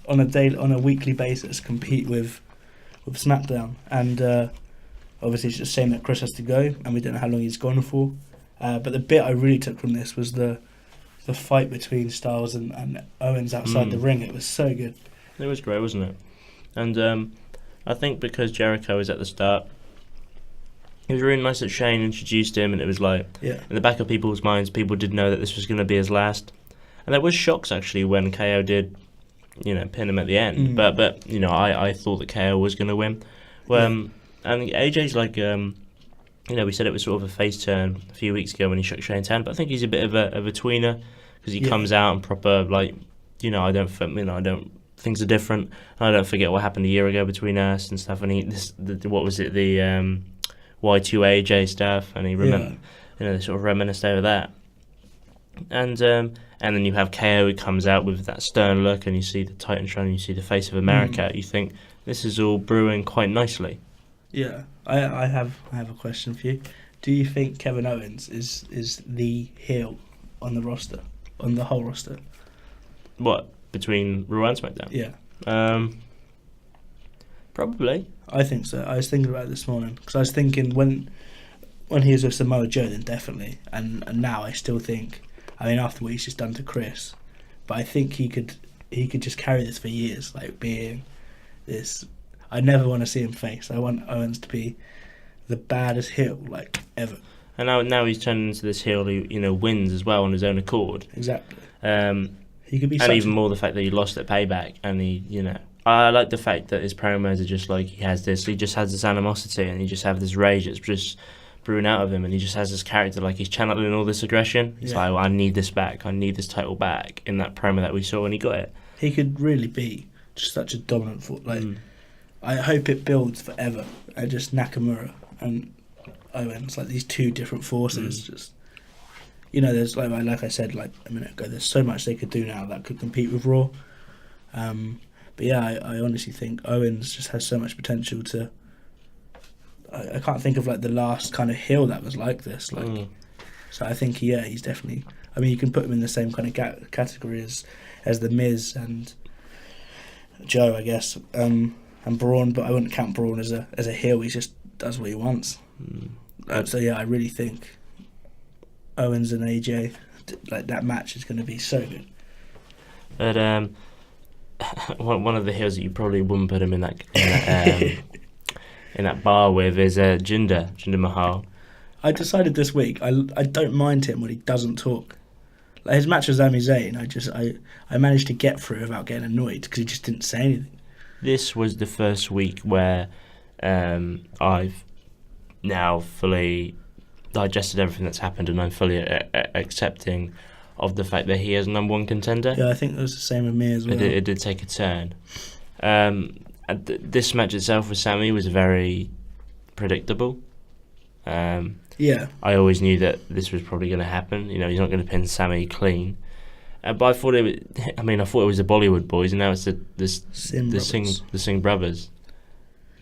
on a weekly basis compete with SmackDown. And obviously it's just a shame that Chris has to go, and we don't know how long he's gone for. But the bit I really took from this was the fight between Styles and Owens outside the ring. It was so good. It was great, wasn't it? And I think because Jericho was at the start, it was really nice that Shane introduced him, and it was like, in the back of people's minds, people did know that this was going to be his last. And there was shocks, actually, when KO did, pin him at the end. But I thought that KO was going to win. And AJ's we said it was sort of a face turn a few weeks ago when he shook Shane's hand, but I think he's a bit of a tweener, because he comes out and proper, things are different. I don't forget what happened a year ago between us and stuff, and what was it, the Y2AJ stuff, and he they sort of reminisced over that. And then you have KO who comes out with that stern look, and you see the Titantron, and you see the face of America. You think this is all brewing quite nicely. Yeah, I have a question for you. Do you think Kevin Owens is the heel on the roster, on the whole roster? What, between Raw and SmackDown? Yeah. Probably. I think so. I was thinking about it this morning, because I was thinking when he was with Samoa Joe, then definitely, and now I still think. I mean, after what he's just done to Chris, but I think he could just carry this for years, like being this. I never want to see him face. I want Owens to be the baddest heel ever. And now he's turned into this heel who wins as well on his own accord. Exactly. He could be, and even more the fact that he lost at Payback, and I like the fact that his promos are just he has this animosity, and he just have this rage that's just brewing out of him, and he just has this character he's channeling all this aggression. It's I need this back, I need this title back, in that promo that we saw, and he got it. He could really be just such a dominant force. I hope it builds forever. Just Nakamura and Owens, these two different forces. Just there's like I said a minute ago, there's so much they could do now that could compete with Raw. But yeah, I honestly think Owens just has so much potential to. I can't think of the last kind of heel that was like this. So I think he's definitely. I mean, you can put him in the same kind of category as the Miz and Joe, I guess, and Braun, but I wouldn't count Braun as a heel. He just does what he wants. So yeah, I really think Owens and AJ, like that match is going to be so good. But one of the heels that you probably wouldn't put him in that in that bar with is Jinder Mahal. I decided this week I don't mind him when he doesn't talk. Like his match with Sami Zayn, I managed to get through without getting annoyed because he just didn't say anything. This was the first week where I've now fully digested everything that's happened, and I'm fully accepting of the fact that he is number one contender. Yeah, I think it was the same with me as well. It did take a turn. This match itself with Sami was very predictable. Yeah. I always knew that this was probably going to happen. You know, he's not going to pin Sami clean. But I thought it was the Bollywood boys, and now it's the Singh brothers.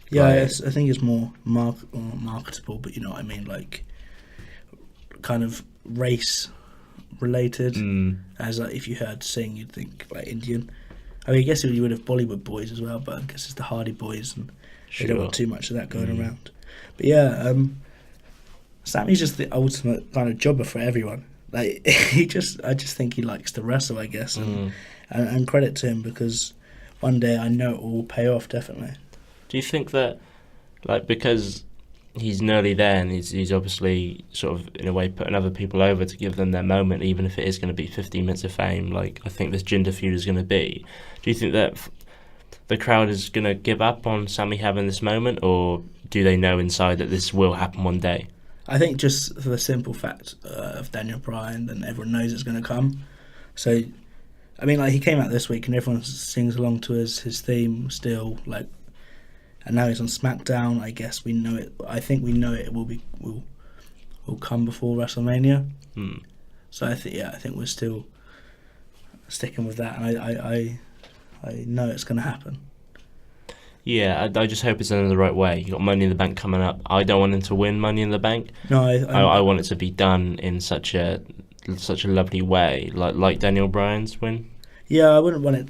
Yeah, I think it's more marketable, but you know what I mean, like kind of race related. As like if you heard Singh, you'd think like Indian. I mean, I guess you would have Bollywood boys as well, but I guess it's the Hardy boys, and they don't want too much of that going around. But yeah, Sami's just the ultimate kind of jobber for everyone. Like I just think he likes to wrestle, I guess, and credit to him, because one day I know it will pay off, definitely. Do you think that, like, because he's nearly there and he's obviously sort of in a way putting other people over to give them their moment, even if it is going to be 15 minutes of fame, like I think this Jinder feud is going to be, do you think that the crowd is going to give up on Sami having this moment, or do they know inside that this will happen one day? I think just for the simple fact of Daniel Bryan, then everyone knows it's going to come. So, I mean, like, he came out this week and everyone sings along to his theme still, like, and now he's on SmackDown. I guess we know it. I think we know it will come before WrestleMania. So I think we're still sticking with that, and I know it's going to happen. Yeah, I just hope it's done in the right way. You got Money in the Bank coming up. I don't want him to win Money in the Bank. No, I want it to be done in such a lovely way, like Daniel Bryan's win. Yeah, I wouldn't want it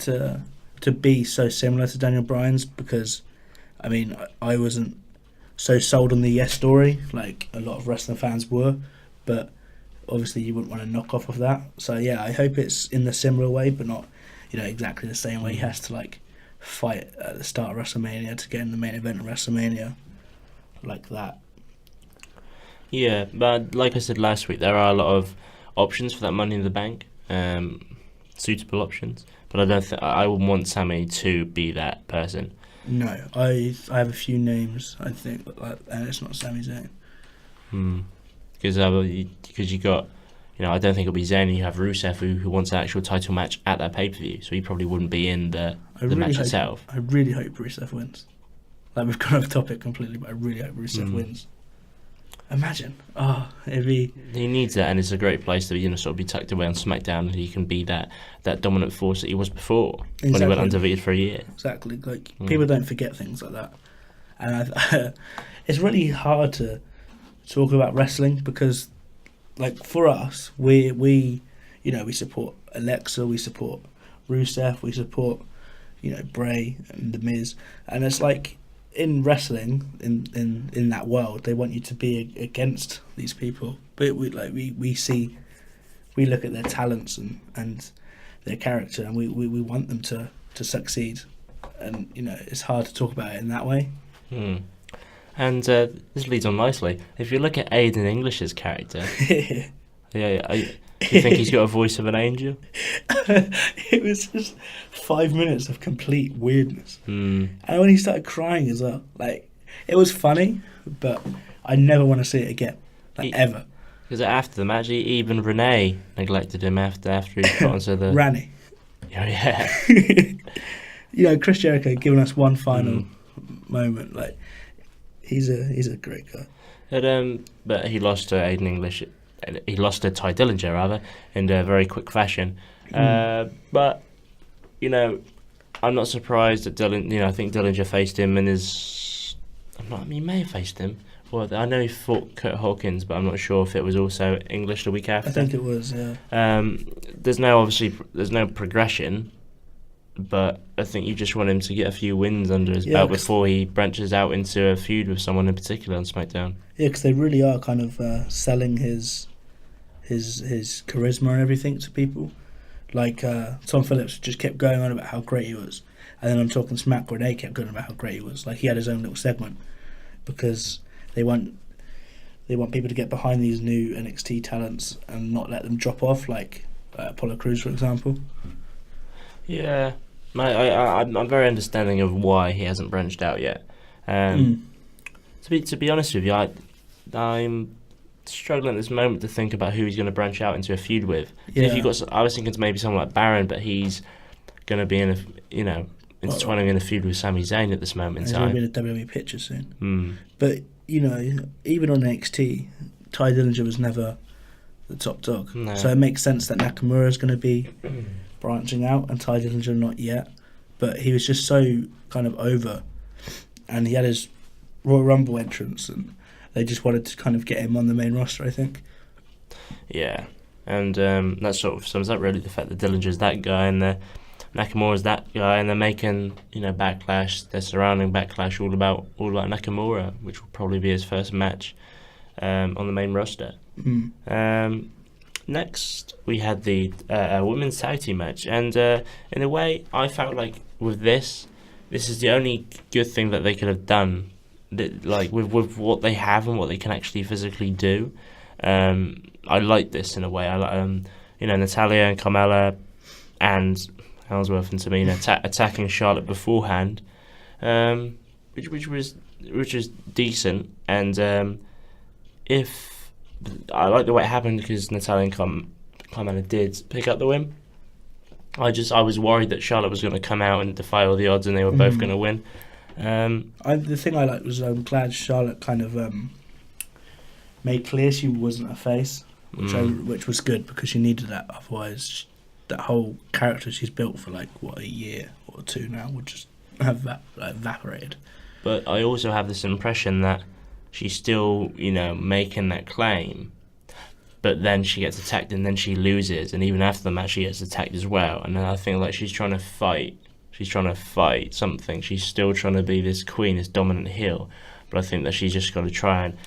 to be so similar to Daniel Bryan's, because, I mean, I wasn't so sold on the Yes story like a lot of wrestling fans were, but obviously you wouldn't want to knock off of that. So yeah, I hope it's in the similar way, but not, you know, exactly the same way. He has to like fight at the start of WrestleMania to get in the main event of WrestleMania, like that. Yeah, but like I said last week, there are a lot of options for that Money in the Bank, suitable options. But I don't think I would want Sami to be that person. No, I have a few names, I think, and it's not Sami Zayn. Because you got, you know, I don't think it'll be Zayn. You have Rusev who wants an actual title match at that pay-per-view, so he probably wouldn't be in the match itself. I really hope Rusev wins. Like, we've gone off topic completely, but I really hope Rusev wins. Imagine, it'd be. He needs that, and it's a great place to, you know, sort of be tucked away on SmackDown, and he can be that dominant force that he was before, when he went undefeated for a year. Exactly, like people don't forget things like that, and it's really hard to talk about wrestling because, like, for us, we you know, we support Alexa, we support Rusev, we support, you know, Bray and The Miz, and it's like, in wrestling, in that world, they want you to be against these people, but we look at their talents and their character, and we want them to succeed, and you know, it's hard to talk about it in that way. And this leads on nicely. If you look at Aiden English's character, you think he's got a voice of an angel? It was just 5 minutes of complete weirdness. And when he started crying as well, like, it was funny, but I never want to see it again, ever. Because after the match, even Renee neglected him after he got onto the... Ranny. Oh, yeah. You know, Chris Jericho giving us one final moment. Like, he's a great guy. But he lost to Aiden English. He lost to Ty Dillinger, rather, in a very quick fashion. But, you know, I'm not surprised that I think Dillinger faced him in his... he may have faced him. Well, I know he fought Kurt Hawkins, but I'm not sure if it was also English the week after. I think it was, yeah. There's no progression, but I think you just want him to get a few wins under his belt before he branches out into a feud with someone in particular on SmackDown. Yeah, because they really are kind of selling his charisma and everything to people. Like Tom Phillips just kept going on about how great he was, and then on Talking Smack, Renee kept going on about how great he was. Like he had his own little segment because they want people to get behind these new NXT talents and not let them drop off, like Apollo Crews, for example. Yeah, I'm very understanding of why he hasn't branched out yet. To be honest with you, I'm struggling at this moment to think about who he's going to branch out into a feud with. Yeah. I was thinking to maybe someone like Baron, but he's going to be intertwining in a feud with Sami Zayn at this moment in time. He's going to be in a WWE picture soon. But even on NXT, Ty Dillinger was never the top dog. No. So it makes sense that Nakamura is going to be branching out and Ty Dillinger not yet. But he was just so kind of over, and he had his Royal Rumble entrance, and they just wanted to kind of get him on the main roster, I think. Yeah, and that sort of sums up really the fact that Dillinger's that guy and Nakamura's that guy, and they're making Backlash, they're surrounding Backlash all about Nakamura, which will probably be his first match on the main roster. Next, we had the women's tag team match, and in a way, I felt like with this is the only good thing that they could have done, like with what they have and what they can actually physically do. I like this in a way. I like Natalya and Carmella and Ellsworth and Tamina attacking Charlotte beforehand, which was decent. And if I like the way it happened because Natalya and Carmella did pick up the win. I was worried that Charlotte was going to come out and defy all the odds, and they were both going to win. The thing I liked was I'm glad Charlotte kind of made clear she wasn't a face, which was good because she needed that. Otherwise, that whole character she's built for a year or two now would just have evaporated. But I also have this impression that she's still, making that claim, but then she gets attacked and then she loses, and even after the match she gets attacked as well. And then I think she's trying to fight. She's trying to fight something. She's still trying to be this queen, this dominant heel. But I think that she's just got to try and,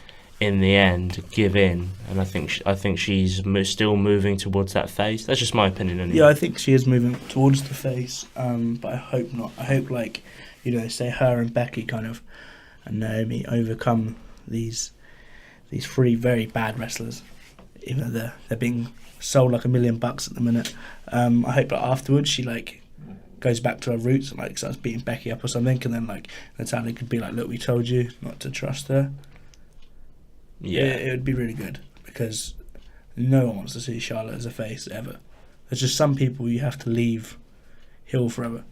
in the end, give in. And I think she's still moving towards that face. That's just my opinion. Anyway. Yeah, I think she is moving towards the face. But I hope not. I hope say her and Becky and Naomi overcome these three very bad wrestlers. Even though they're being sold $1 million at the minute. I hope that afterwards she goes back to her roots and starts beating Becky up or something, and then Natalya could be look, we told you not to trust her. Yeah, it would be really good because no one wants to see Charlotte as a face ever. There's just some people you have to leave heel forever.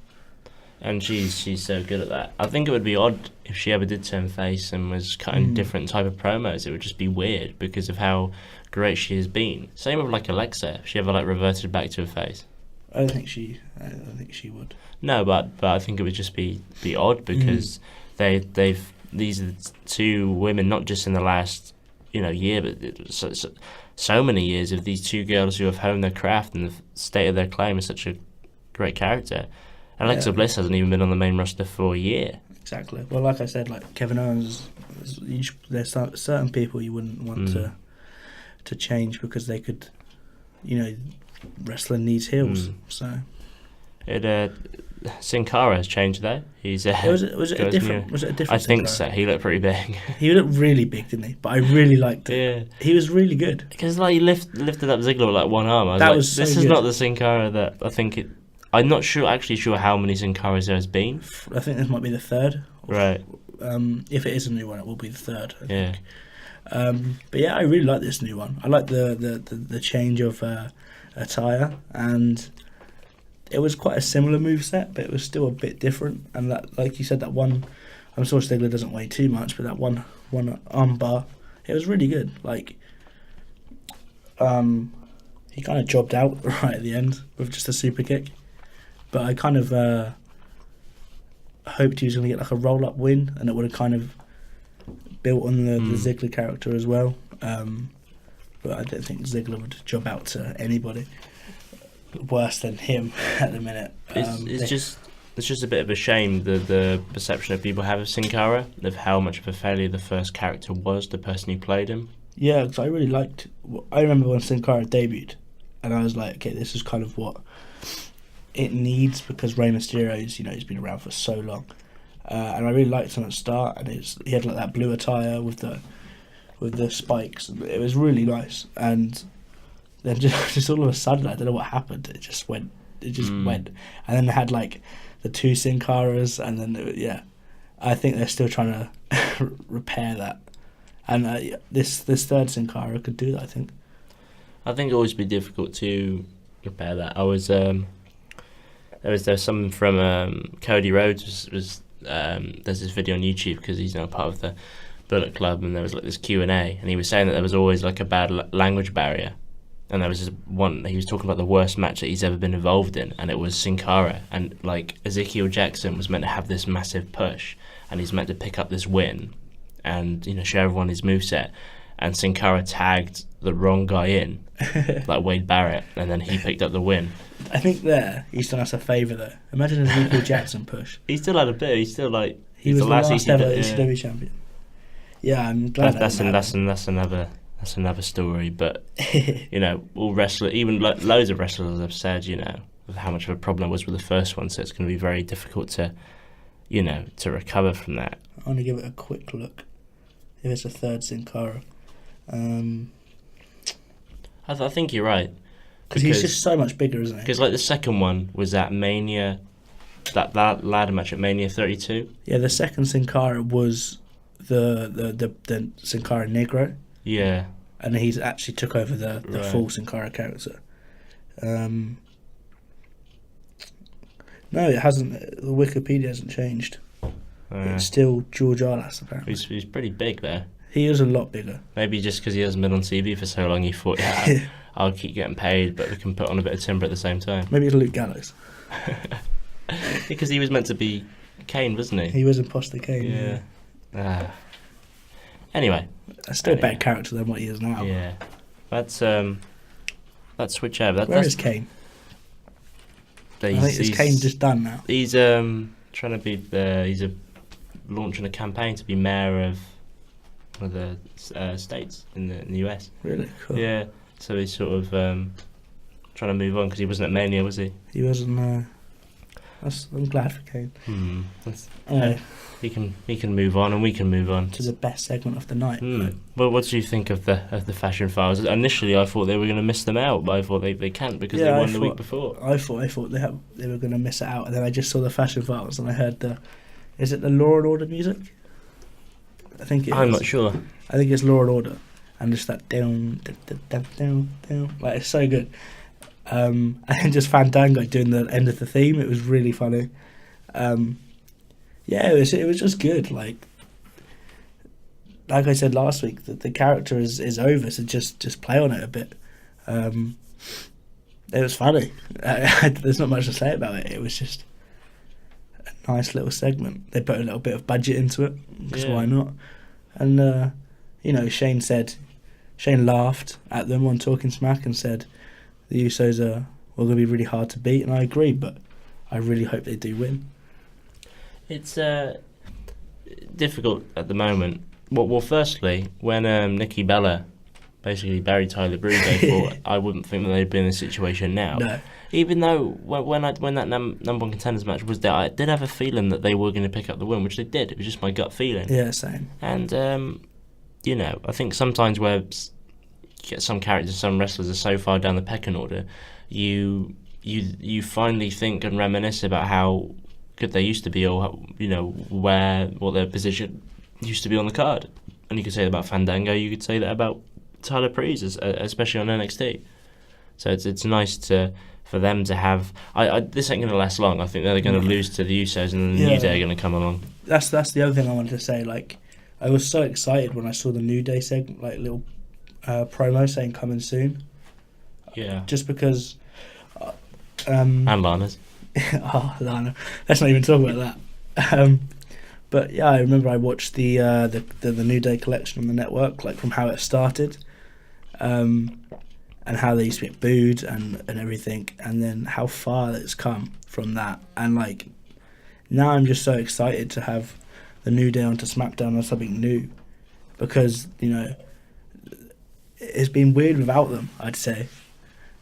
And she's so good at that. I think it would be odd if she ever did turn face and was cutting different type of promos. It would just be weird because of how great she has been. Same with Alexa. If she ever reverted back to a face. I don't think she would. No, but I think it would just be odd because these are the two women, not just in the last year, but so many years of these two girls who have honed their craft and the state of their claim is such a great character. Alexa Bliss hasn't even been on the main roster for a year. Exactly. Well, like I said, Kevin Owens, there's certain people you wouldn't want to change because they could, wrestling needs heels. So Sin Cara has changed though. He's was it a different? I think so. He looked pretty big. He looked really big, didn't he? But I really liked it. Yeah, he was really good. Because he lifted up Ziggler with one arm. This is not the Sin Cara that I think it. I'm not sure how many Sin Caras there has been. I think this might be the third. Right. If it is a new one, it will be the third. I think. But yeah, I really like this new one. I like the change of attire, and it was quite a similar moveset, but it was still a bit different. And that, like you said, that one, I'm sure Ziggler doesn't weigh too much, but that one arm bar, it was really good. He kind of jobbed out right at the end with just a super kick. But I kind of hoped he was going to get a roll-up win, and it would have kind of built on the Ziggler character as well. But I don't think Ziggler would job out to anybody worse than him at the minute. It's just a bit of a shame the perception that people have of Sin Cara, of how much of a failure the first character was, the person who played him. Yeah, because I really liked. I remember when Sin Cara debuted, and I was like, okay, this is kind of what it needs, because Rey Mysterio's, he's been around for so long, and I really liked him at the start. And he had like that blue attire with the spikes. It was really nice, and then just all of a sudden, I don't know what happened. It just went. And then they had like the 2 Sin Caras, and then I think they're still trying to repair that. And this third Sin Cara could do that, I think. I think it always be difficult to repair that. There was something from Cody Rhodes was there's this video on YouTube, because he's now part of the Bullet Club, and there was like this Q&A, and he was saying that there was always like a bad language barrier, and there was this one, he was talking about the worst match that he's ever been involved in, and it was Sin Cara, and like Ezekiel Jackson was meant to have this massive push, and he's meant to pick up this win and show everyone his moveset, and Sin Cara tagged the wrong guy in, like Wade Barrett, and then he picked up the win. I think he's done us a favour there. Imagine Ezekiel Jackson push. He still had a bit. He's still like he was the last ever ECW, ECW champion. Yeah, I'm glad that's another story. But all wrestlers, even loads of wrestlers have said, of how much of a problem it was with the first one. So it's going to be very difficult to recover from that. I want to give it a quick look. If it's a third Sin Cara. I think you're right. Because he's just so much bigger, isn't he? Because like the second one was at Mania, that ladder match at Mania 32. Yeah, the second Sin Cara was the Sin Cara Negro. Yeah. And he's actually took over the full Sin Cara character. No, it hasn't. The Wikipedia hasn't changed. It's still George Arlas, apparently. He's pretty big there. He is a lot bigger. Maybe just because he hasn't been on TV for so long, he thought, I'll keep getting paid, but we can put on a bit of timber at the same time. Maybe it's Luke Gallows. Because he was meant to be Kane, wasn't he? He was Imposter Kane. Yeah. Anyway. That's still a better character than what he is now. Yeah. Let's switch over. Where is Kane? I think is Kane just done now? He's trying to be he's launching a campaign to be mayor of one of the states in the US. Really? Cool. Yeah. So he's sort of trying to move on, because he wasn't at Mania, was he? He wasn't. I'm glad for Kane. Anyway, he can move on, and we can move on to the best segment of the night. Well, what do you think of the Fashion Files? Initially, I thought they were going to miss them out, but I thought they can't, because they won the week before. I thought they were going to miss it out, and then I just saw the Fashion Files, and I heard is it the Law and Order music? I think I'm not sure. I think it's Law and Order, and just that down, like it's so good. And just Fandango doing the end of the theme. It was really funny. It was just good. Like I said last week, that the character is over, so just play on it a bit. It was funny. There's not much to say about it. It was just a nice little segment. They put a little bit of budget into it, because why not? And Shane laughed at them on Talking Smack and said the Usos are going to be really hard to beat, and I agree, but I really hope they do win. It's difficult at the moment. Well, firstly, when Nikki Bella basically buried Tyler Breeze, I thought I wouldn't think that they'd be in this situation now. No. Even though when that number one contenders match was there, I did have a feeling that they were going to pick up the win, which they did. It was just my gut feeling. Yeah, same. And I think sometimes where some characters, some wrestlers are so far down the pecking order, you finally think and reminisce about how good they used to be, or what their position used to be on the card. And you could say that about Fandango. You could say that about Tyler Breeze, especially on NXT. So it's nice for them to have. This ain't going to last long. I think they're going to lose to the Usos, and then the New Day are going to come along. That's the other thing I wanted to say. Like, I was so excited when I saw the New Day segment, like little promo saying coming soon. Yeah. Just because. And Lana's. Lana. Let's not even talk about that. But yeah, I remember I watched the New Day collection on the network, like from how it started, and how they used to get booed and everything, and then how far it's come from that. And like now, I'm just so excited to have the New Day onto SmackDown as something new, because it's been weird without them, I'd say.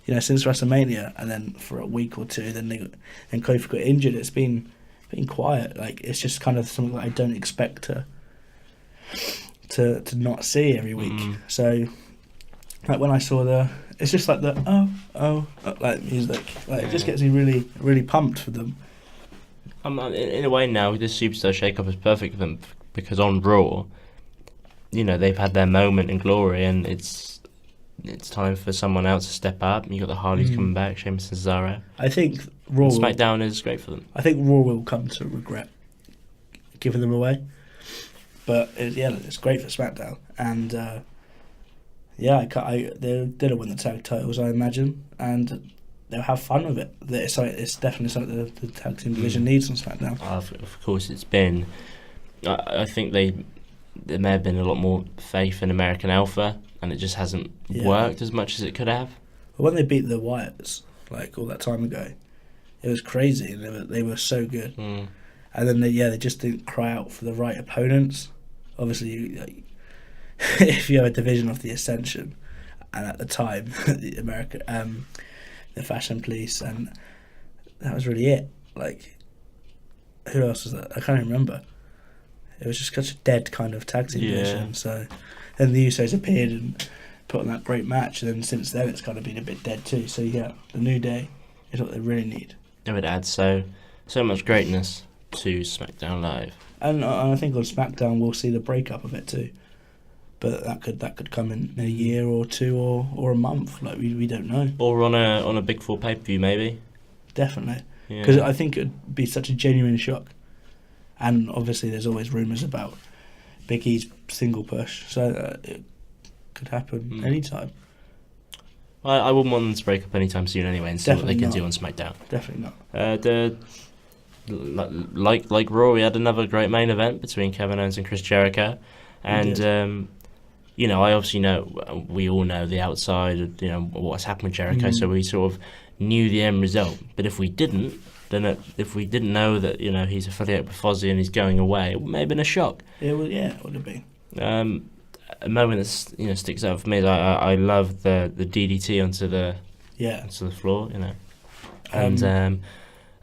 Since WrestleMania, and then for a week or two, then Kofi got injured. It's been quiet. Like, it's just kind of something that I don't expect to not see every week. So, like when I saw it's just like the like music. Like it just gets me really, really pumped for them. In a way now, this Superstar shake-up is perfect for them, because on Raw, they've had their moment in glory, and it's time for someone else to step up. You got the Hardys coming back, Sheamus and Cesaro. I think Raw. SmackDown is great for them. I think Raw will come to regret giving them away, but it's great for SmackDown, and they're gonna win the tag titles, I imagine, and they'll have fun with it. It's definitely something the tag team division needs on SmackDown. Of course, it's been. I think there may have been a lot more faith in American Alpha, and it just hasn't worked as much as it could have. But when they beat the Wyatts, like all that time ago, it was crazy. They were so good, and then they just didn't cry out for the right opponents. Obviously, if you have a division of the Ascension, and at the time the Fashion Police, and that was really it. Like, who else was that? I can't even remember. It was just such a dead kind of tag team division. So then the Usos appeared and put on that great match, and then since then it's kind of been a bit dead too. So yeah, the New Day is what they really need. It would add so much greatness to SmackDown Live. And I think on SmackDown we'll see the breakup of it too. But that could come in a year or two or a month. Like we don't know. Or on a Big 4 pay-per-view maybe. Definitely, because I think it'd be such a genuine shock. And obviously, there's always rumours about Big E's single push, so it could happen anytime. I wouldn't want them to break up anytime soon anyway, and see what they can do on SmackDown. Definitely not. Like Raw, we had another great main event between Kevin Owens and Chris Jericho, and I obviously know, we all know the outside of what's happened with Jericho, so we sort of knew the end result. But if we didn't. If we didn't know that he's affiliated with Fozzy and he's going away, it may have been a shock. It would have been. A moment that sticks out for me is I love the DDT onto the floor, and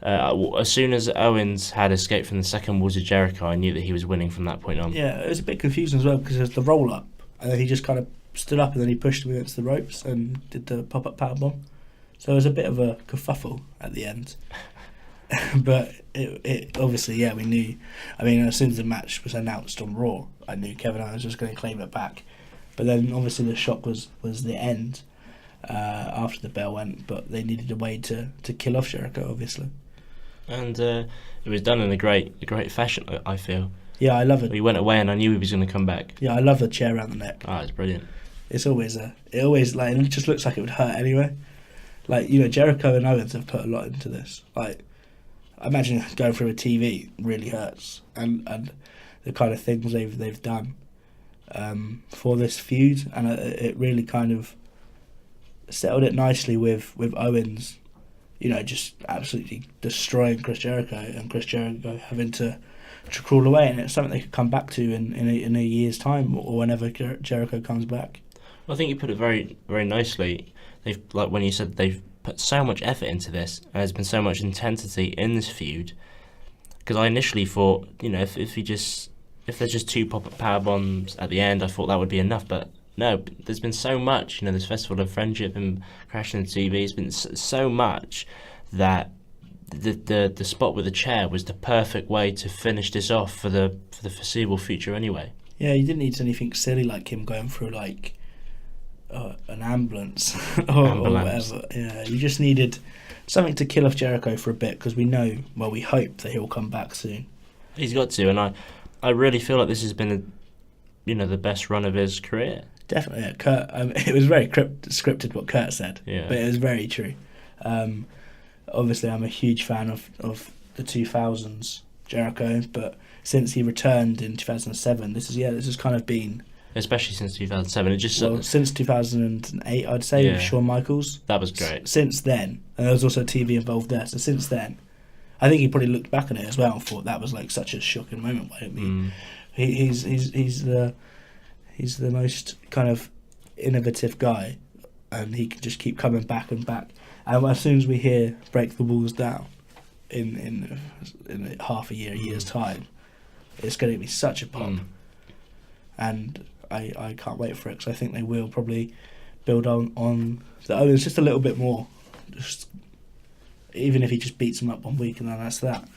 as soon as Owens had escaped from the second Walls of Jericho, I knew that he was winning from that point on. Yeah, it was a bit confusing as well, because there's the roll up, and then he just kind of stood up and then he pushed him against the ropes and did the pop up powerbomb. So it was a bit of a kerfuffle at the end. But it obviously, we knew. I mean, as soon as the match was announced on Raw, I knew Kevin Owens was going to claim it back. But then obviously the shock was the end after the bell went. But they needed a way to kill off Jericho, obviously. And it was done in a great fashion, I feel. Yeah, I love it. He went away, and I knew he was going to come back. Yeah, I love the chair around the neck. It's brilliant. It always it just looks like it would hurt anyway. Like, Jericho and Owens have put a lot into this. Like, I imagine going through a TV really hurts, and the kind of things they've done for this feud, and it really kind of settled it nicely with Owens, just absolutely destroying Chris Jericho, and Chris Jericho having to crawl away, and it's something they could come back to in a year's time, or whenever Jericho comes back. Well, I think you put it very, very nicely. They've, like when you said, they've put so much effort into this, and there's been so much intensity in this feud. Because I initially thought, if there's just two pop-up power bombs at the end, I thought that would be enough. But no, there's been so much. This Festival of Friendship and crashing the TV has been so much that the spot with the chair was the perfect way to finish this off for the foreseeable future. Anyway. Yeah, you didn't need anything silly like him going through like an ambulance or whatever. Yeah, you just needed something to kill off Jericho for a bit, because we hope that he'll come back soon. He's got to, and I really feel like this has been the best run of his career. Definitely, yeah. Kurt. It was very scripted what Kurt said, but it was very true. Obviously, I'm a huge fan of the 2000s Jericho, but since he returned in 2007, this has kind of been, especially since 2007. It just since 2008, I'd say, with Shawn Michaels. That was great. Since then, and there was also TV involved there. So since then, I think he probably looked back on it as well and thought that was like such a shocking moment. Why didn't he's the most kind of innovative guy, and he can just keep coming back and back. And as soon as we hear "Break the Walls Down" in half a year's time, it's going to be such a pop. And I can't wait for it, because I think they will probably build on the Owens just a little bit more. Just even if he just beats him up 1 week and then that's that.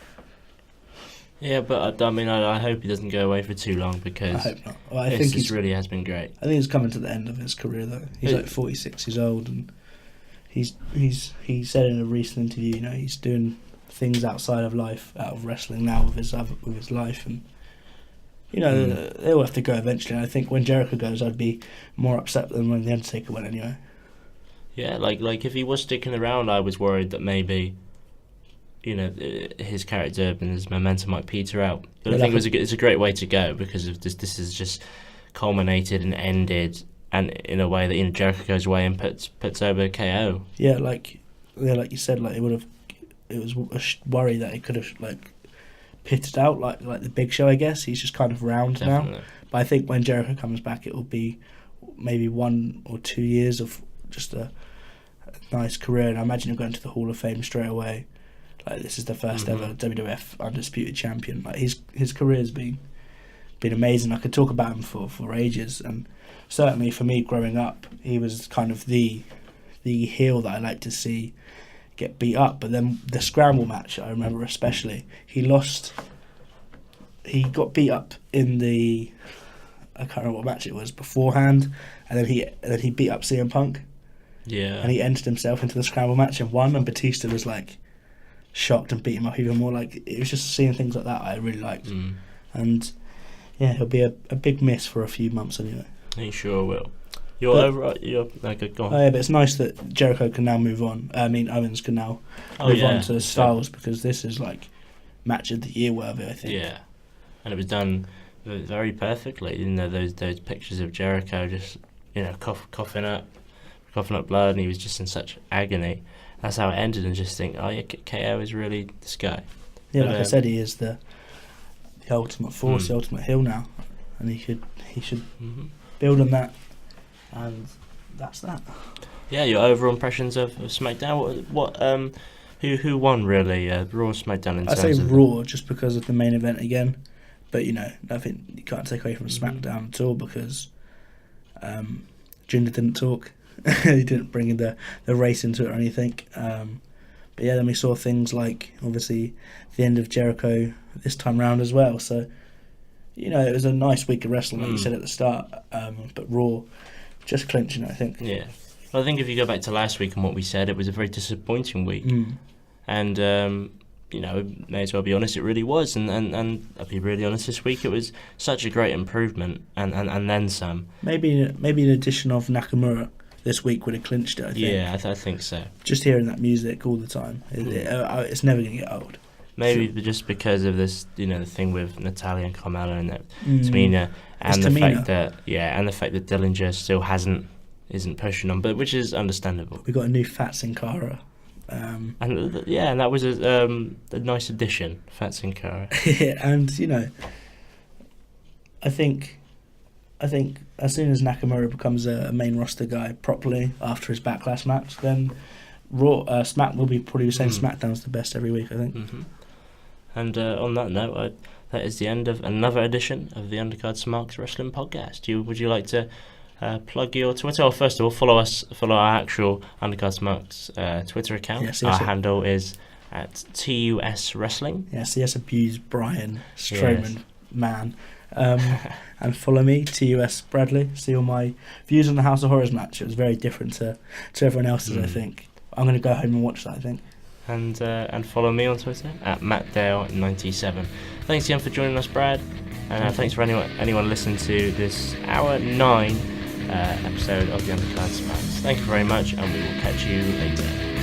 Yeah, but I mean, I hope he doesn't go away for too long, because I hope not. Well, I think this really has been great. I think he's coming to the end of his career though. He's like 46 years old, and he said in a recent interview, he's doing things outside of life, out of wrestling now with his life, and they'll have to go eventually. And I think when Jericho goes, I'd be more upset than when the Undertaker went anyway. Yeah, like if he was sticking around, I was worried that maybe, his character and his momentum might peter out. But I think it's a great way to go, because of this is just culminated and ended, and in a way that Jericho goes away and puts over KO. Yeah, like you said, like it was a worry that it could have pitted out like the Big Show. I guess he's just kind of round now. But I think when Jericho comes back, it will be maybe 1 or 2 years of just a nice career, and I imagine he'll go into the Hall of Fame straight away. Like, this is the first ever WWF undisputed champion. Like, his career's been amazing. I could talk about him for ages, and certainly for me growing up, he was kind of the heel that I like to see get beat up. But then the scramble match, I remember especially, he got beat up in the, I can't remember what match it was beforehand, and then he beat up CM Punk. Yeah. And he entered himself into the scramble match and won, and Batista was like shocked and beat him up even more. Like, it was just seeing things like that I really liked. And yeah, it'll be a big miss for a few months anyway. He sure will. You're like, go on. Oh yeah, but it's nice that Jericho can now move on. I mean, Owens can now move on to Styles, because this is like match of the year worthy, I think. Yeah, and it was done very perfectly. Those pictures of Jericho just coughing up blood, and he was just in such agony. That's how it ended, and just think, oh yeah, KO is really this guy. Yeah, but, like I said, he is the ultimate force, the ultimate heel now, and he should build on that. And that's that. Yeah, your overall impressions of SmackDown. What who won really? Raw or SmackDown in terms of... I say Raw just because of the main event again, but I think you can't take away from SmackDown at all, because Jinder didn't talk. He didn't bring in the race into it or anything. But yeah, then we saw things like obviously the end of Jericho this time round as well. So it was a nice week of wrestling, like you said at the start. But Raw just clinching it, I think. Yeah. Well, I think if you go back to last week and what we said, it was a very disappointing week. And, may as well be honest, it really was. And I'll be really honest, this week it was such a great improvement, and then some. Maybe an addition of Nakamura this week would have clinched it, I think. Yeah, I think so. Just hearing that music all the time, it's never going to get old. Maybe just because of this, the thing with Natalya and Carmella and Tamina, and the fact that Dillinger still isn't pushing on, but which is understandable. We got a new Fat Sin Cara, and that was a nice addition, Fat Sin Cara. And I think as soon as Nakamura becomes a main roster guy properly after his Backlash match, then Raw, Smack will be probably saying SmackDown's the best every week, I think. And on that note, that is the end of another edition of the Undercard Smarks Wrestling Podcast. Would you like to plug your Twitter? Or first of all, follow our actual Undercard Smarks Twitter account. Yes, our handle is at TUS Wrestling. Yes, abuse Brian Strowman, man. And follow me, TUS Bradley. See all my views on the House of Horrors match. It was very different to everyone else's, I think. I'm going to go home and watch that, I think. And follow me on Twitter at MattDale97. Thanks again for joining us, Brad. And thanks for anyone listening to this hour 9 episode of the Undercard Smarks. Thank you very much, and we will catch you later.